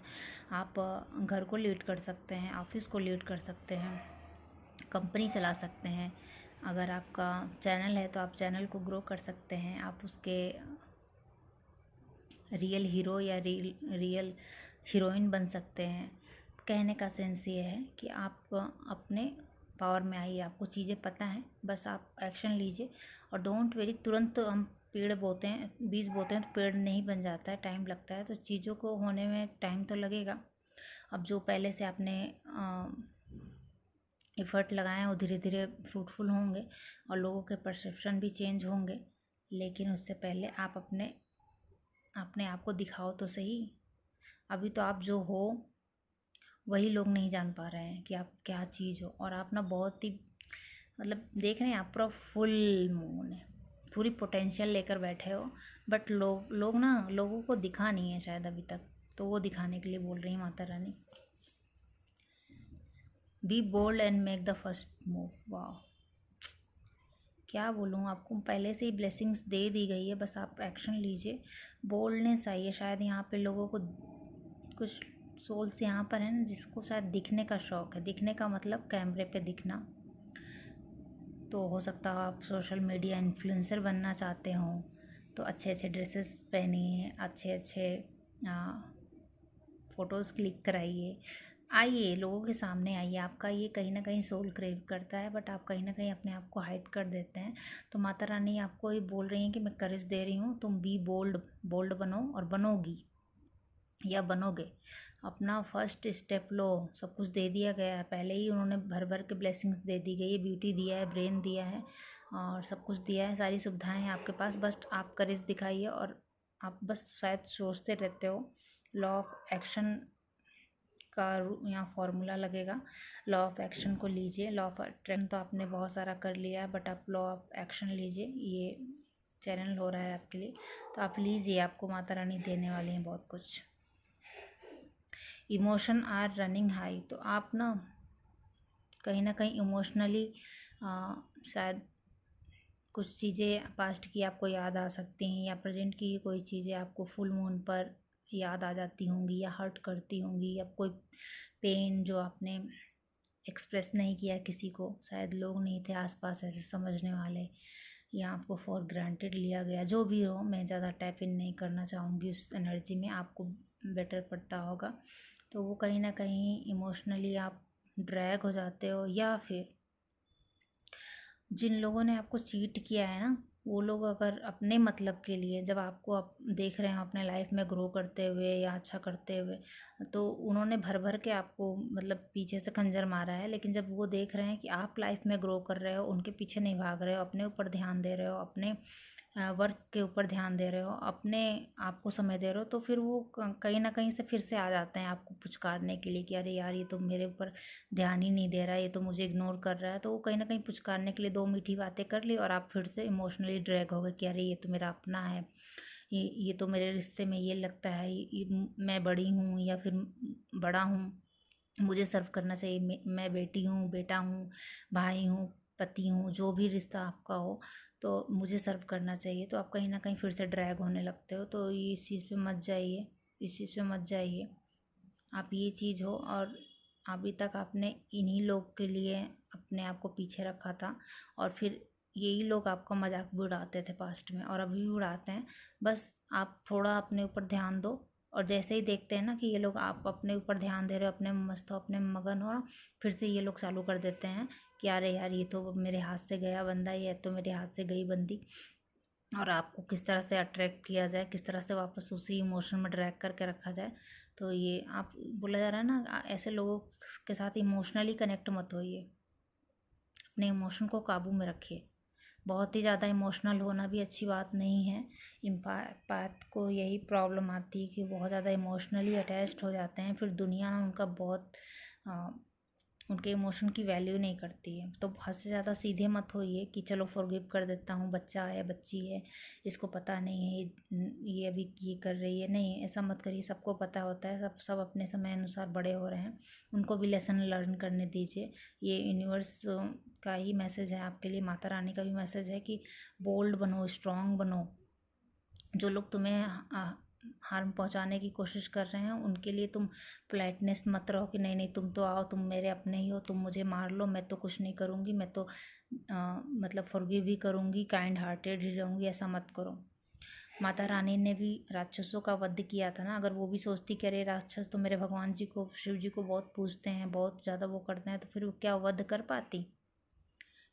आप घर को लीड कर सकते हैं, ऑफिस को लीड कर सकते हैं, कंपनी चला सकते हैं। अगर आपका चैनल है तो आप चैनल को ग्रो कर सकते हैं, आप उसके रियल हीरो या रियल हीरोइन बन सकते हैं। कहने का सेंस ये है कि आप अपने पावर में आइए, आपको चीज़ें पता हैं, बस आप एक्शन लीजिए और डोंट वेरी। तुरंत हम पेड़ बोते हैं, बीज बोते हैं तो पेड़ नहीं बन जाता है, टाइम लगता है। तो चीज़ों को होने में टाइम तो लगेगा। अब जो पहले से आपने एफ़र्ट लगाए हैं वो धीरे धीरे फ्रूटफुल होंगे और लोगों के परसेप्शन भी चेंज होंगे। लेकिन उससे पहले आप अपने आप को दिखाओ तो सही। अभी तो आप जो हो वही लोग नहीं जान पा रहे हैं कि आप क्या चीज़ हो। और आप ना बहुत ही मतलब देख रहे हैं, आप पूरा फुल मून है, पूरी पोटेंशियल लेकर बैठे हो। बट लोग ना, लोगों को दिखा नहीं है शायद अभी तक, तो वो दिखाने के लिए बोल रही है Mata Rani. Be bold and make the first move. वाह, क्या बोलूँ आपको, पहले से ही ब्लेसिंग्स दे दी गई है, बस आप एक्शन लीजिए। बोल्डनेस आई है शायद यहाँ पे लोगों को। कुछ सोल्स यहाँ पर है ना जिसको शायद दिखने का शौक़ है। दिखने का मतलब कैमरे पे दिखना। तो हो सकता है आप सोशल मीडिया इन्फ्लुएंसर बनना चाहते हो, तो अच्छे अच्छे ड्रेसेस पहनिए, अच्छे अच्छे फ़ोटोज़ क्लिक कराइए, आइए लोगों के सामने आइए। आपका ये कहीं ना कहीं सोल क्रेव करता है, बट आप कहीं ना कहीं अपने आप को हाइड कर देते हैं। तो माता रानी आपको ये बोल रही हैं कि मैं करेज दे रही हूँ, तुम बी बोल्ड, बोल्ड बनो और बनोगी या बनोगे। अपना फर्स्ट स्टेप लो। सब कुछ दे दिया गया है पहले ही, उन्होंने भर भर के ब्लेसिंग्स दे दी गई है, ब्यूटी दिया है, ब्रेन दिया है और सब कुछ दिया है, सारी सुविधाएं हैं आपके पास। बस आप करेज दिखाइए। और आप बस शायद सोचते रहते हो, लॉ ऑफ एक्शन का यहाँ फॉर्मूला लगेगा। लॉ ऑफ एक्शन को लीजिए। लॉ ऑफ अट्रैक्शन तो आपने बहुत सारा कर लिया है, बट आप लॉ ऑफ एक्शन लीजिए। ये चैनल हो रहा है आपके लिए, तो आप लीजिए, आपको माता रानी देने वाली हैं बहुत कुछ। इमोशन आर रनिंग हाई, तो आप ना कहीं इमोशनली शायद कुछ चीज़ें पास्ट की आपको याद आ सकती हैं, या प्रेजेंट की कोई चीज़ें आपको फुल मून पर याद आ जाती होंगी या हर्ट करती होंगी, या कोई पेन जो आपने एक्सप्रेस नहीं किया किसी को, शायद लोग नहीं थे आसपास ऐसे समझने वाले, या आपको फॉर ग्रांटेड लिया गया। जो भी हो, मैं ज़्यादा टैप इन नहीं करना चाहूँगी उस एनर्जी में, आपको बेटर पड़ता होगा। तो वो कहीं ना कहीं इमोशनली आप ड्रैग हो जाते हो, या फिर जिन लोगों ने आपको चीट किया है ना, वो लोग अगर अपने मतलब के लिए, जब आपको आप देख रहे हैं अपने लाइफ में ग्रो करते हुए या अच्छा करते हुए, तो उन्होंने भर भर के आपको मतलब पीछे से खंजर मारा है। लेकिन जब वो देख रहे हैं कि आप लाइफ में ग्रो कर रहे हो, उनके पीछे नहीं भाग रहे हो, अपने ऊपर ध्यान दे रहे हो, अपने वर्क के ऊपर ध्यान दे रहे हो, अपने आप को समय दे रहे हो, तो फिर वो कहीं ना कहीं से फिर से आ जाते हैं आपको पुचकारने के लिए कि अरे यार, ये तो मेरे ऊपर ध्यान ही नहीं दे रहा है, ये तो मुझे इग्नोर कर रहा है। तो वो कहीं ना कहीं पुचकारने के लिए दो मीठी बातें कर ली और आप फिर से इमोशनली ड्रैग हो गए कि अरे ये तो मेरा अपना है, ये तो मेरे रिश्ते में ये लगता है, मैं बड़ी हूँ या फिर बड़ा हूँ, मुझे सर्व करना चाहिए, मैं बेटी हूँ, बेटा हूँ, भाई हूँ, पति हूँ, जो भी रिश्ता आपका हो, तो मुझे सर्व करना चाहिए। तो आप कहीं ना कहीं फिर से ड्रैग होने लगते हो। तो ये इस चीज़ पे मत जाइए, इस चीज़ पे मत जाइए। आप ये चीज़ हो, और अभी तक आपने इन्हीं लोग के लिए अपने आप को पीछे रखा था, और फिर यही लोग आपका मजाक भी उड़ाते थे पास्ट में और अभी भी उड़ाते हैं। बस आप थोड़ा अपने ऊपर ध्यान दो, और जैसे ही देखते हैं ना कि ये लोग आप अपने ऊपर ध्यान दे रहे हो, अपने में मस्त हो, अपने में मगन हो, फिर से ये लोग चालू कर देते हैं कि अरे यार, ये तो मेरे हाथ से गया बंदा, ये तो मेरे हाथ से गई बंदी। और आपको किस तरह से अट्रैक्ट किया जाए, किस तरह से वापस उसी इमोशन में ड्रैग करके रखा जाए। तो ये आप बोला जा रहा है ना, ऐसे लोगों के साथ इमोशनली कनेक्ट मत होइए, अपने इमोशन को काबू में रखिए। बहुत ही ज़्यादा इमोशनल होना भी अच्छी बात नहीं है। एम्पैथ को यही प्रॉब्लम आती है कि बहुत ज़्यादा इमोशनली अटैच्ड हो जाते हैं, फिर दुनिया ना उनका बहुत उनके इमोशन की वैल्यू नहीं करती है। तो हद से ज़्यादा सीधे मत होइए कि चलो फॉरगिव कर देता हूँ, बच्चा है बच्ची है, इसको पता नहीं है, ये अभी ये कर रही है। नहीं, ऐसा मत करिए, सबको पता होता है, सब अपने समय अनुसार बड़े हो रहे हैं, उनको भी लेसन लर्न करने दीजिए। ये यूनिवर्स का ही मैसेज है आपके लिए, माता रानी का भी मैसेज है कि बोल्ड बनो, स्ट्रांग बनो। जो लोग तुम्हें हार्म पहुंचाने की कोशिश कर रहे हैं उनके लिए तुम पोलाइटनेस मत रहो कि नहीं नहीं तुम तो आओ, तुम मेरे अपने ही हो, तुम मुझे मार लो, मैं तो कुछ नहीं करूँगी, मैं तो मतलब फॉरगिव ही करूँगी, काइंड हार्टेड ही रहूँगी। ऐसा मत करो। माता रानी ने भी राक्षसों का वध किया था ना। अगर वो भी सोचती कि अरे राक्षस तो मेरे भगवान जी को, शिव जी को बहुत पूजते हैं, बहुत ज़्यादा वो करते हैं, तो फिर वो क्या वध कर पाती?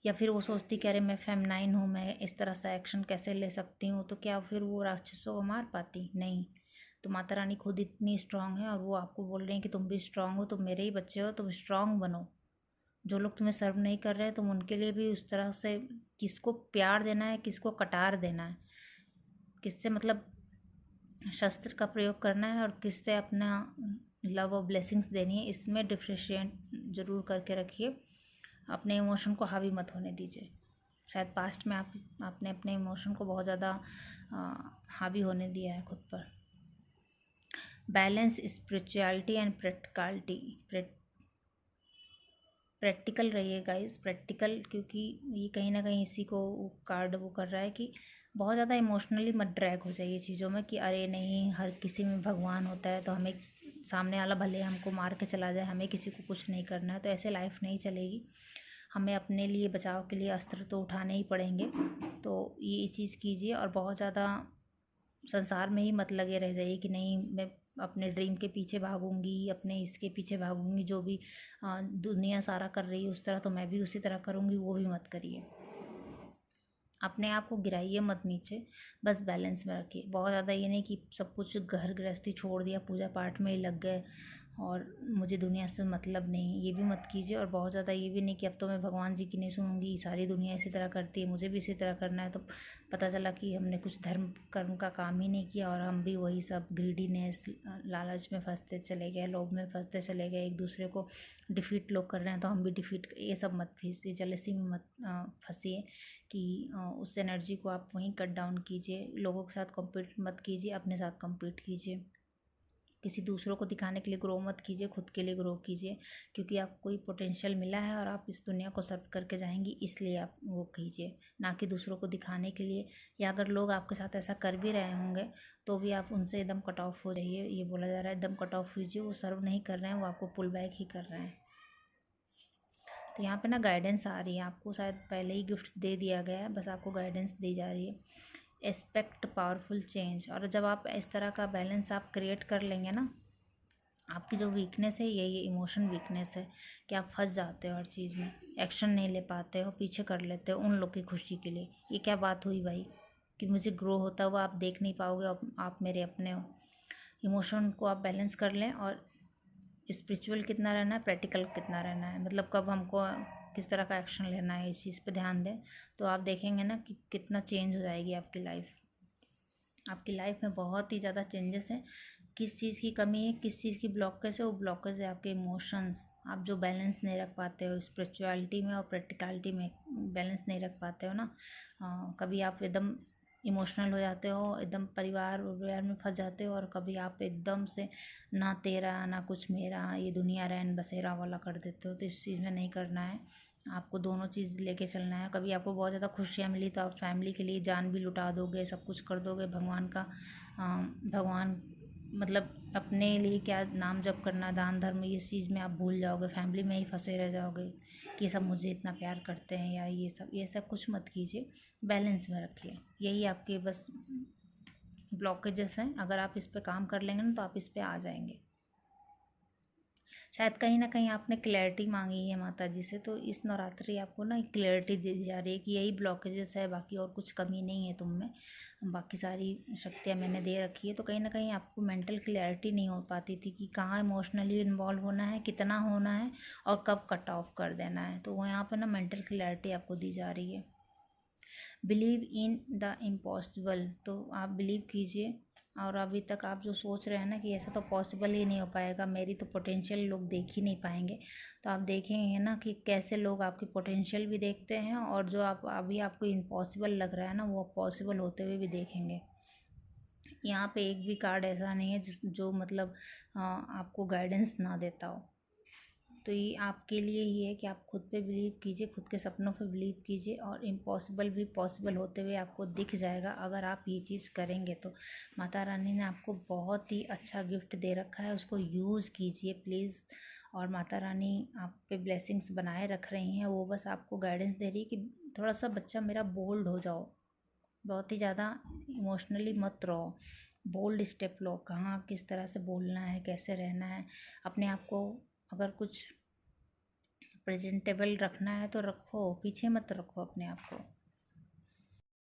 या फिर वो सोचती कि अरे मैं फेमिनाइन हूँ, मैं इस तरह से एक्शन कैसे ले सकती हूँ, तो क्या फिर वो राक्षसों को मार पाती? नहीं। तो माता रानी खुद इतनी स्ट्रांग है और वो आपको बोल रहे हैं कि तुम भी स्ट्रांग हो, तुम मेरे ही बच्चे हो, तुम स्ट्रांग बनो। जो लोग तुम्हें सर्व नहीं कर रहे हैं तुम उनके लिए भी उस तरह से, किसको प्यार देना है, किसको कटार देना है, किससे मतलब शस्त्र का प्रयोग करना है और किससे अपना लव और ब्लेसिंग्स देनी है, इसमें डिफ्रेंशिएट जरूर करके रखिए। अपने इमोशन को हावी मत होने दीजिए। शायद पास्ट में आपने अपने इमोशन को बहुत ज़्यादा हावी होने दिया है खुद पर। बैलेंस स्पिरिचुअलिटी एंड प्रैक्टिकल रहिए गाइस, प्रैक्टिकल, क्योंकि ये कहीं ना कहीं इसी को कार्ड वो कर रहा है कि बहुत ज़्यादा इमोशनली मत ड्रैग हो जाइए चीज़ों में कि अरे नहीं हर किसी में भगवान होता है तो हमें सामने वाला भले हमको मार के चला जाए, हमें किसी को कुछ नहीं करना है, तो ऐसे लाइफ नहीं चलेगी। हमें अपने लिए बचाव के लिए अस्त्र तो उठाने ही पड़ेंगे। तो ये चीज़ कीजिए और बहुत ज़्यादा संसार में ही मत लगे रह जाइए कि नहीं मैं अपने ड्रीम के पीछे भागूंगी, अपने इसके पीछे भागूंगी, जो भी दुनिया सारा कर रही है उस तरह तो मैं भी उसी तरह करूँगी, वो भी मत करिए। अपने आप को गिराइए मत नीचे, बस बैलेंस में रखिए। बहुत ज़्यादा ये नहीं कि सब कुछ घर गृहस्थी छोड़ दिया, पूजा पाठ में ही लग गए और मुझे दुनिया से मतलब नहीं, ये भी मत कीजिए। और बहुत ज़्यादा ये भी नहीं कि अब तो मैं भगवान जी की नहीं सुनूंगी, सारी दुनिया इसी तरह करती है, मुझे भी इसी तरह करना है। तो पता चला कि हमने कुछ धर्म कर्म का काम ही नहीं किया और हम भी वही सब ग्रीडीनेस, लालच में फंसते चले गए, लोभ में फंसते चले गए, एक दूसरे को डिफीट लोग कर रहे हैं तो हम भी डिफीट, ये सब मत फंसिए, जेलसी में मत फंसिए कि उस एनर्जी को आप वहीं कट डाउन कीजिए। लोगों के साथ कम्पीट मत कीजिए, अपने साथ कम्पीट कीजिए। किसी दूसरों को दिखाने के लिए ग्रो मत कीजिए, खुद के लिए ग्रो कीजिए, क्योंकि आपको कोई पोटेंशियल मिला है और आप इस दुनिया को सर्व करके जाएंगी, इसलिए आप वो कीजिए, ना कि दूसरों को दिखाने के लिए। या अगर लोग आपके साथ ऐसा कर भी रहे होंगे तो भी आप उनसे एकदम कट ऑफ हो जाइए। ये बोला जा रहा है एकदम कट ऑफ कीजिए, वो सर्व नहीं कर रहे हैं, वो आपको पुल बैक ही कर रहे हैं। तो यहाँ पे ना गाइडेंस आ रही है, आपको शायद पहले ही गिफ्ट्स दे दिया गया है, बस आपको गाइडेंस दी जा रही है। Expect powerful change. और जब आप इस तरह का बैलेंस आप क्रिएट कर लेंगे ना, आपकी जो वीकनेस है यही इमोशन वीकनेस है कि आप फंस जाते हो हर चीज़ में, एक्शन नहीं ले पाते हो, पीछे कर लेते हो उन लोग की खुशी के लिए। ये क्या बात हुई भाई कि मुझे ग्रो होता हुआ आप देख नहीं पाओगे, आप मेरे अपने हो। इमोशन को आप बैलेंस कर लें और स्पिरिचुअल कितना रहना है, प्रैक्टिकल कितना रहना है, मतलब कब हमको किस तरह का एक्शन लेना है, इस चीज़ पे ध्यान दें तो आप देखेंगे ना कि कितना चेंज हो जाएगी आपकी लाइफ। आपकी लाइफ में बहुत ही ज़्यादा चेंजेस हैं। किस चीज़ की कमी है, किस चीज़ की ब्लॉकेज है, वो ब्लॉकेज है आपके इमोशंस। आप जो बैलेंस नहीं रख पाते हो स्पिरिचुअलिटी में और प्रैक्टिकलिटी में, बैलेंस नहीं रख पाते हो ना, कभी आप एकदम इमोशनल हो जाते हो, एकदम परिवार में फंस जाते हो, और कभी आप एकदम से ना तेरा ना कुछ मेरा, ये दुनिया रैन बसेरा वाला कर देते हो। तो इस चीज़ में नहीं करना है, आपको दोनों चीज़ लेके चलना है। कभी आपको बहुत ज़्यादा खुशियाँ मिली तो आप फैमिली के लिए जान भी लुटा दोगे, सब कुछ कर दोगे। भगवान का भगवान मतलब अपने लिए क्या नाम जप करना, दान धर्म, इस चीज़ में आप भूल जाओगे, फैमिली में ही फंसे रह जाओगे कि सब मुझे इतना प्यार करते हैं, या ये सब कुछ मत कीजिए, बैलेंस में रखिए। यही आपके बस ब्लॉकेजेस हैं, अगर आप इस पे काम कर लेंगे ना तो आप इस पे आ जाएंगे। शायद कहीं ना कहीं आपने क्लैरिटी मांगी है माता जी से, तो इस नवरात्रि आपको ना क्लैरिटी दी जा रही है कि यही ब्लॉकेजेस है, बाकी और कुछ कमी नहीं है तुम में, बाकी सारी शक्तियाँ मैंने दे रखी है। तो कहीं ना कहीं आपको मेंटल क्लैरिटी नहीं हो पाती थी कि कहाँ इमोशनली इन्वॉल्व होना है, कितना होना है और कब कट ऑफ कर देना है। तो वो यहाँ पर ना मेंटल क्लैरिटी आपको दी जा रही है। Believe in the impossible. तो आप बिलीव कीजिए और अभी तक आप जो सोच रहे हैं ना कि ऐसा तो पॉसिबल ही नहीं हो पाएगा, मेरी तो पोटेंशियल लोग देख ही नहीं पाएंगे, तो आप देखेंगे ना कि कैसे लोग आपकी पोटेंशियल भी देखते हैं और जो आप अभी आपको इम्पॉसिबल लग रहा है ना वो पॉसिबल होते हुए भी देखेंगे। यहाँ पे एक भी कार्ड ऐसा नहीं है जो मतलब आपको गाइडेंस ना देता हो। तो ये आपके लिए ही है कि आप खुद पे बिलीव कीजिए, खुद के सपनों पे बिलीव कीजिए और इम्पॉसिबल भी पॉसिबल होते हुए आपको दिख जाएगा अगर आप ये चीज़ करेंगे तो। माता रानी ने आपको बहुत ही अच्छा गिफ्ट दे रखा है, उसको यूज़ कीजिए प्लीज़। और माता रानी आप पे ब्लेसिंग्स बनाए रख रही हैं, वो बस आपको गाइडेंस दे रही है कि थोड़ा सा बच्चा मेरा बोल्ड हो जाओ, बहुत ही ज़्यादा इमोशनली मत रहो, बोल्ड स्टेप लो, कहाँ किस तरह से बोलना है, कैसे रहना है, अपने आप को अगर कुछ प्रेजेंटेबल रखना है तो रखो, पीछे मत रखो अपने आप को।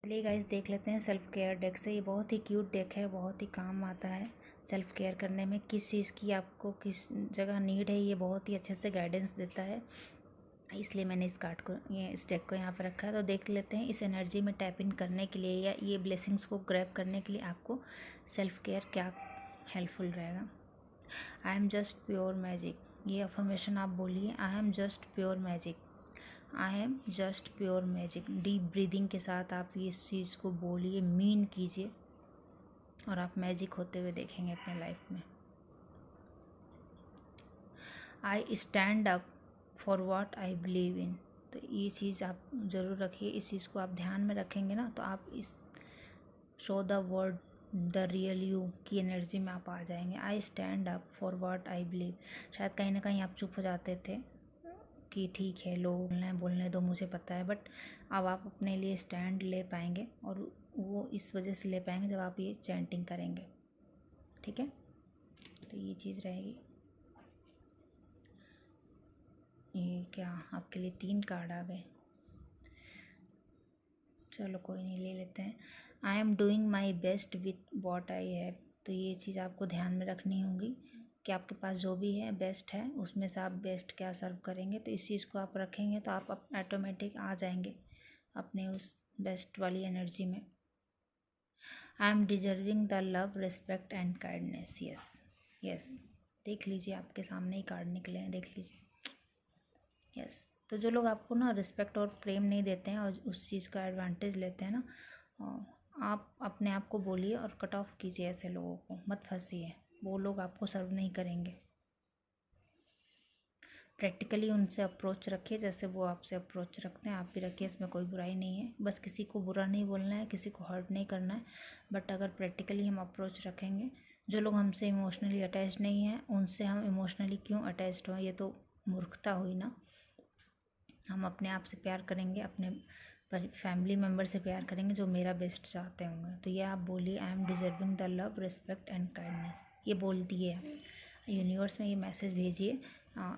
चलिए गाइस देख लेते हैं सेल्फ केयर डेक से। ये बहुत ही क्यूट डेक है, बहुत ही काम आता है सेल्फ केयर करने में, किस चीज़ की आपको किस जगह नीड है ये बहुत ही अच्छे से गाइडेंस देता है, इसलिए मैंने इस कार्ड को इस डेक को यहाँ पर रखा है। तो देख लेते हैं इस एनर्जी में टैप इन करने के लिए या ये ब्लेसिंग्स को ग्रैब करने के लिए आपको सेल्फ केयर क्या हेल्पफुल रहेगा। I am just pure magic, ये अफर्मेशन आप बोलिए, I am just pure magic, I am just pure magic. Deep breathing के साथ आप इस चीज़ को बोलिए, मीन कीजिए और आप मैजिक होते हुए देखेंगे अपने लाइफ में। I stand up for what I believe in, तो ये चीज़ आप ज़रूर रखिए, इस चीज़ को आप ध्यान में रखेंगे ना तो आप इस show the word the real you की एनर्जी में आप आ जाएंगे। I stand up for what I believe, शायद कहीं ना कहीं आप चुप हो जाते थे कि ठीक है लोग बोलने दो मुझे पता है, बट अब आप अपने लिए स्टैंड ले पाएंगे और वो इस वजह से ले पाएंगे जब आप ये चैंटिंग करेंगे, ठीक है। तो ये चीज़ रहेगी। ये क्या आपके लिए 3 कार्ड आ गए, चलो कोई नहीं, ले लेते हैं। I am doing my best with what I have, तो ये चीज़ आपको ध्यान में रखनी होगी कि आपके पास जो भी है बेस्ट है, उसमें से आप बेस्ट क्या सर्व करेंगे, तो इस चीज़ को आप रखेंगे तो आप ऑटोमेटिक आ जाएंगे अपने उस बेस्ट वाली एनर्जी में। I am deserving the love respect and kindness, yes yes, देख लीजिए आपके सामने ही कार्ड निकले हैं, देख लीजिए, यस। तो जो लोग आपको ना रिस्पेक्ट और प्रेम नहीं देते हैं और उस चीज़ का एडवांटेज लेते हैं ना, आप अपने आप को बोलिए और कट ऑफ कीजिए, ऐसे लोगों को मत फंसिए, वो लोग आपको सर्व नहीं करेंगे। प्रैक्टिकली उनसे अप्रोच रखिए जैसे वो आपसे अप्रोच रखते हैं, आप भी रखिए, इसमें कोई बुराई नहीं है, बस किसी को बुरा नहीं बोलना है, किसी को हर्ट नहीं करना है, बट अगर प्रैक्टिकली हम अप्रोच रखेंगे, जो लोग हमसे इमोशनली अटैच नहीं हैं उनसे हम इमोशनली क्यों अटैच्ड हों, ये तो मूर्खता हुई ना। हम अपने आप से प्यार करेंगे, अपने फैमिली मेम्बर से प्यार करेंगे जो मेरा बेस्ट चाहते होंगे। तो ये आप बोलिए, I am deserving the love respect and kindness, ये बोल दिए आप यूनिवर्स में, ये मैसेज भेजिए।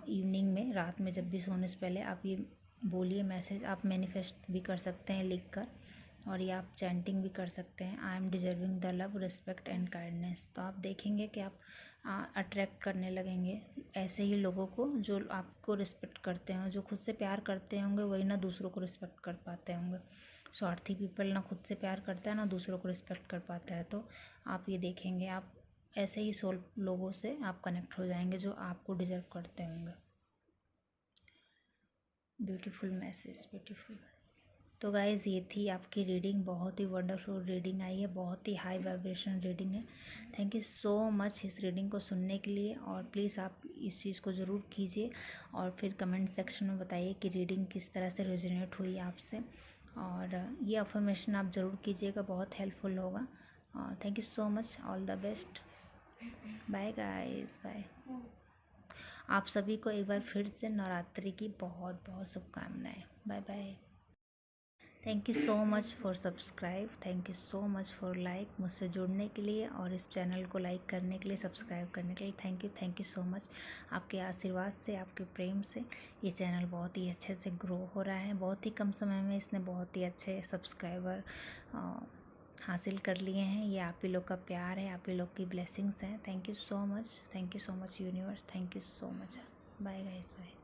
इवनिंग में, रात में, जब भी सोने से पहले आप ये बोलिए मैसेज। आप मैनिफेस्ट भी कर सकते हैं लिख कर, और ये आप चैंटिंग भी कर सकते हैं, I am deserving the love respect and kindness. तो आप देखेंगे कि आप अट्रैक्ट करने लगेंगे ऐसे ही लोगों को जो आपको रिस्पेक्ट करते हैं, जो खुद से प्यार करते होंगे वही ना दूसरों को रिस्पेक्ट कर पाते होंगे। स्वार्थी पीपल ना खुद से प्यार करता है ना दूसरों को रिस्पेक्ट कर पाता है। तो आप ये देखेंगे, आप ऐसे ही सोल लोगों से आप कनेक्ट हो जाएंगे जो आपको डिजर्व करते होंगे। Beautiful message, beautiful. तो गाइज़ ये थी आपकी रीडिंग, बहुत ही वंडरफुल रीडिंग आई है, बहुत ही हाई वाइब्रेशन रीडिंग है। थैंक यू सो मच इस रीडिंग को सुनने के लिए, और प्लीज़ आप इस चीज़ को ज़रूर कीजिए और फिर कमेंट सेक्शन में बताइए कि रीडिंग किस तरह से रेजोनेट हुई आपसे, और ये अफर्मेशन आप ज़रूर कीजिएगा, बहुत हेल्पफुल होगा। Thank you so much, all the best, bye guys, bye. आप सभी को एक बार फिर से नवरात्रि की बहुत बहुत शुभकामनाएं, bye bye. Thank you so much for subscribe, thank you so much for like, मुझसे जुड़ने के लिए और इस चैनल को लाइक करने के लिए, सब्सक्राइब करने के लिए थैंक यू सो मच। आपके आशीर्वाद से, आपके प्रेम से ये चैनल बहुत ही अच्छे से ग्रो हो रहा है। बहुत ही कम समय में इसने बहुत ही अच्छे सब्सक्राइबर हासिल कर लिए हैं। ये आप ही लोग का प्यार है, आप ही लोग की ब्लेसिंग्स हैं। Thank you so much universe, thank you so much. Bye guys, bye.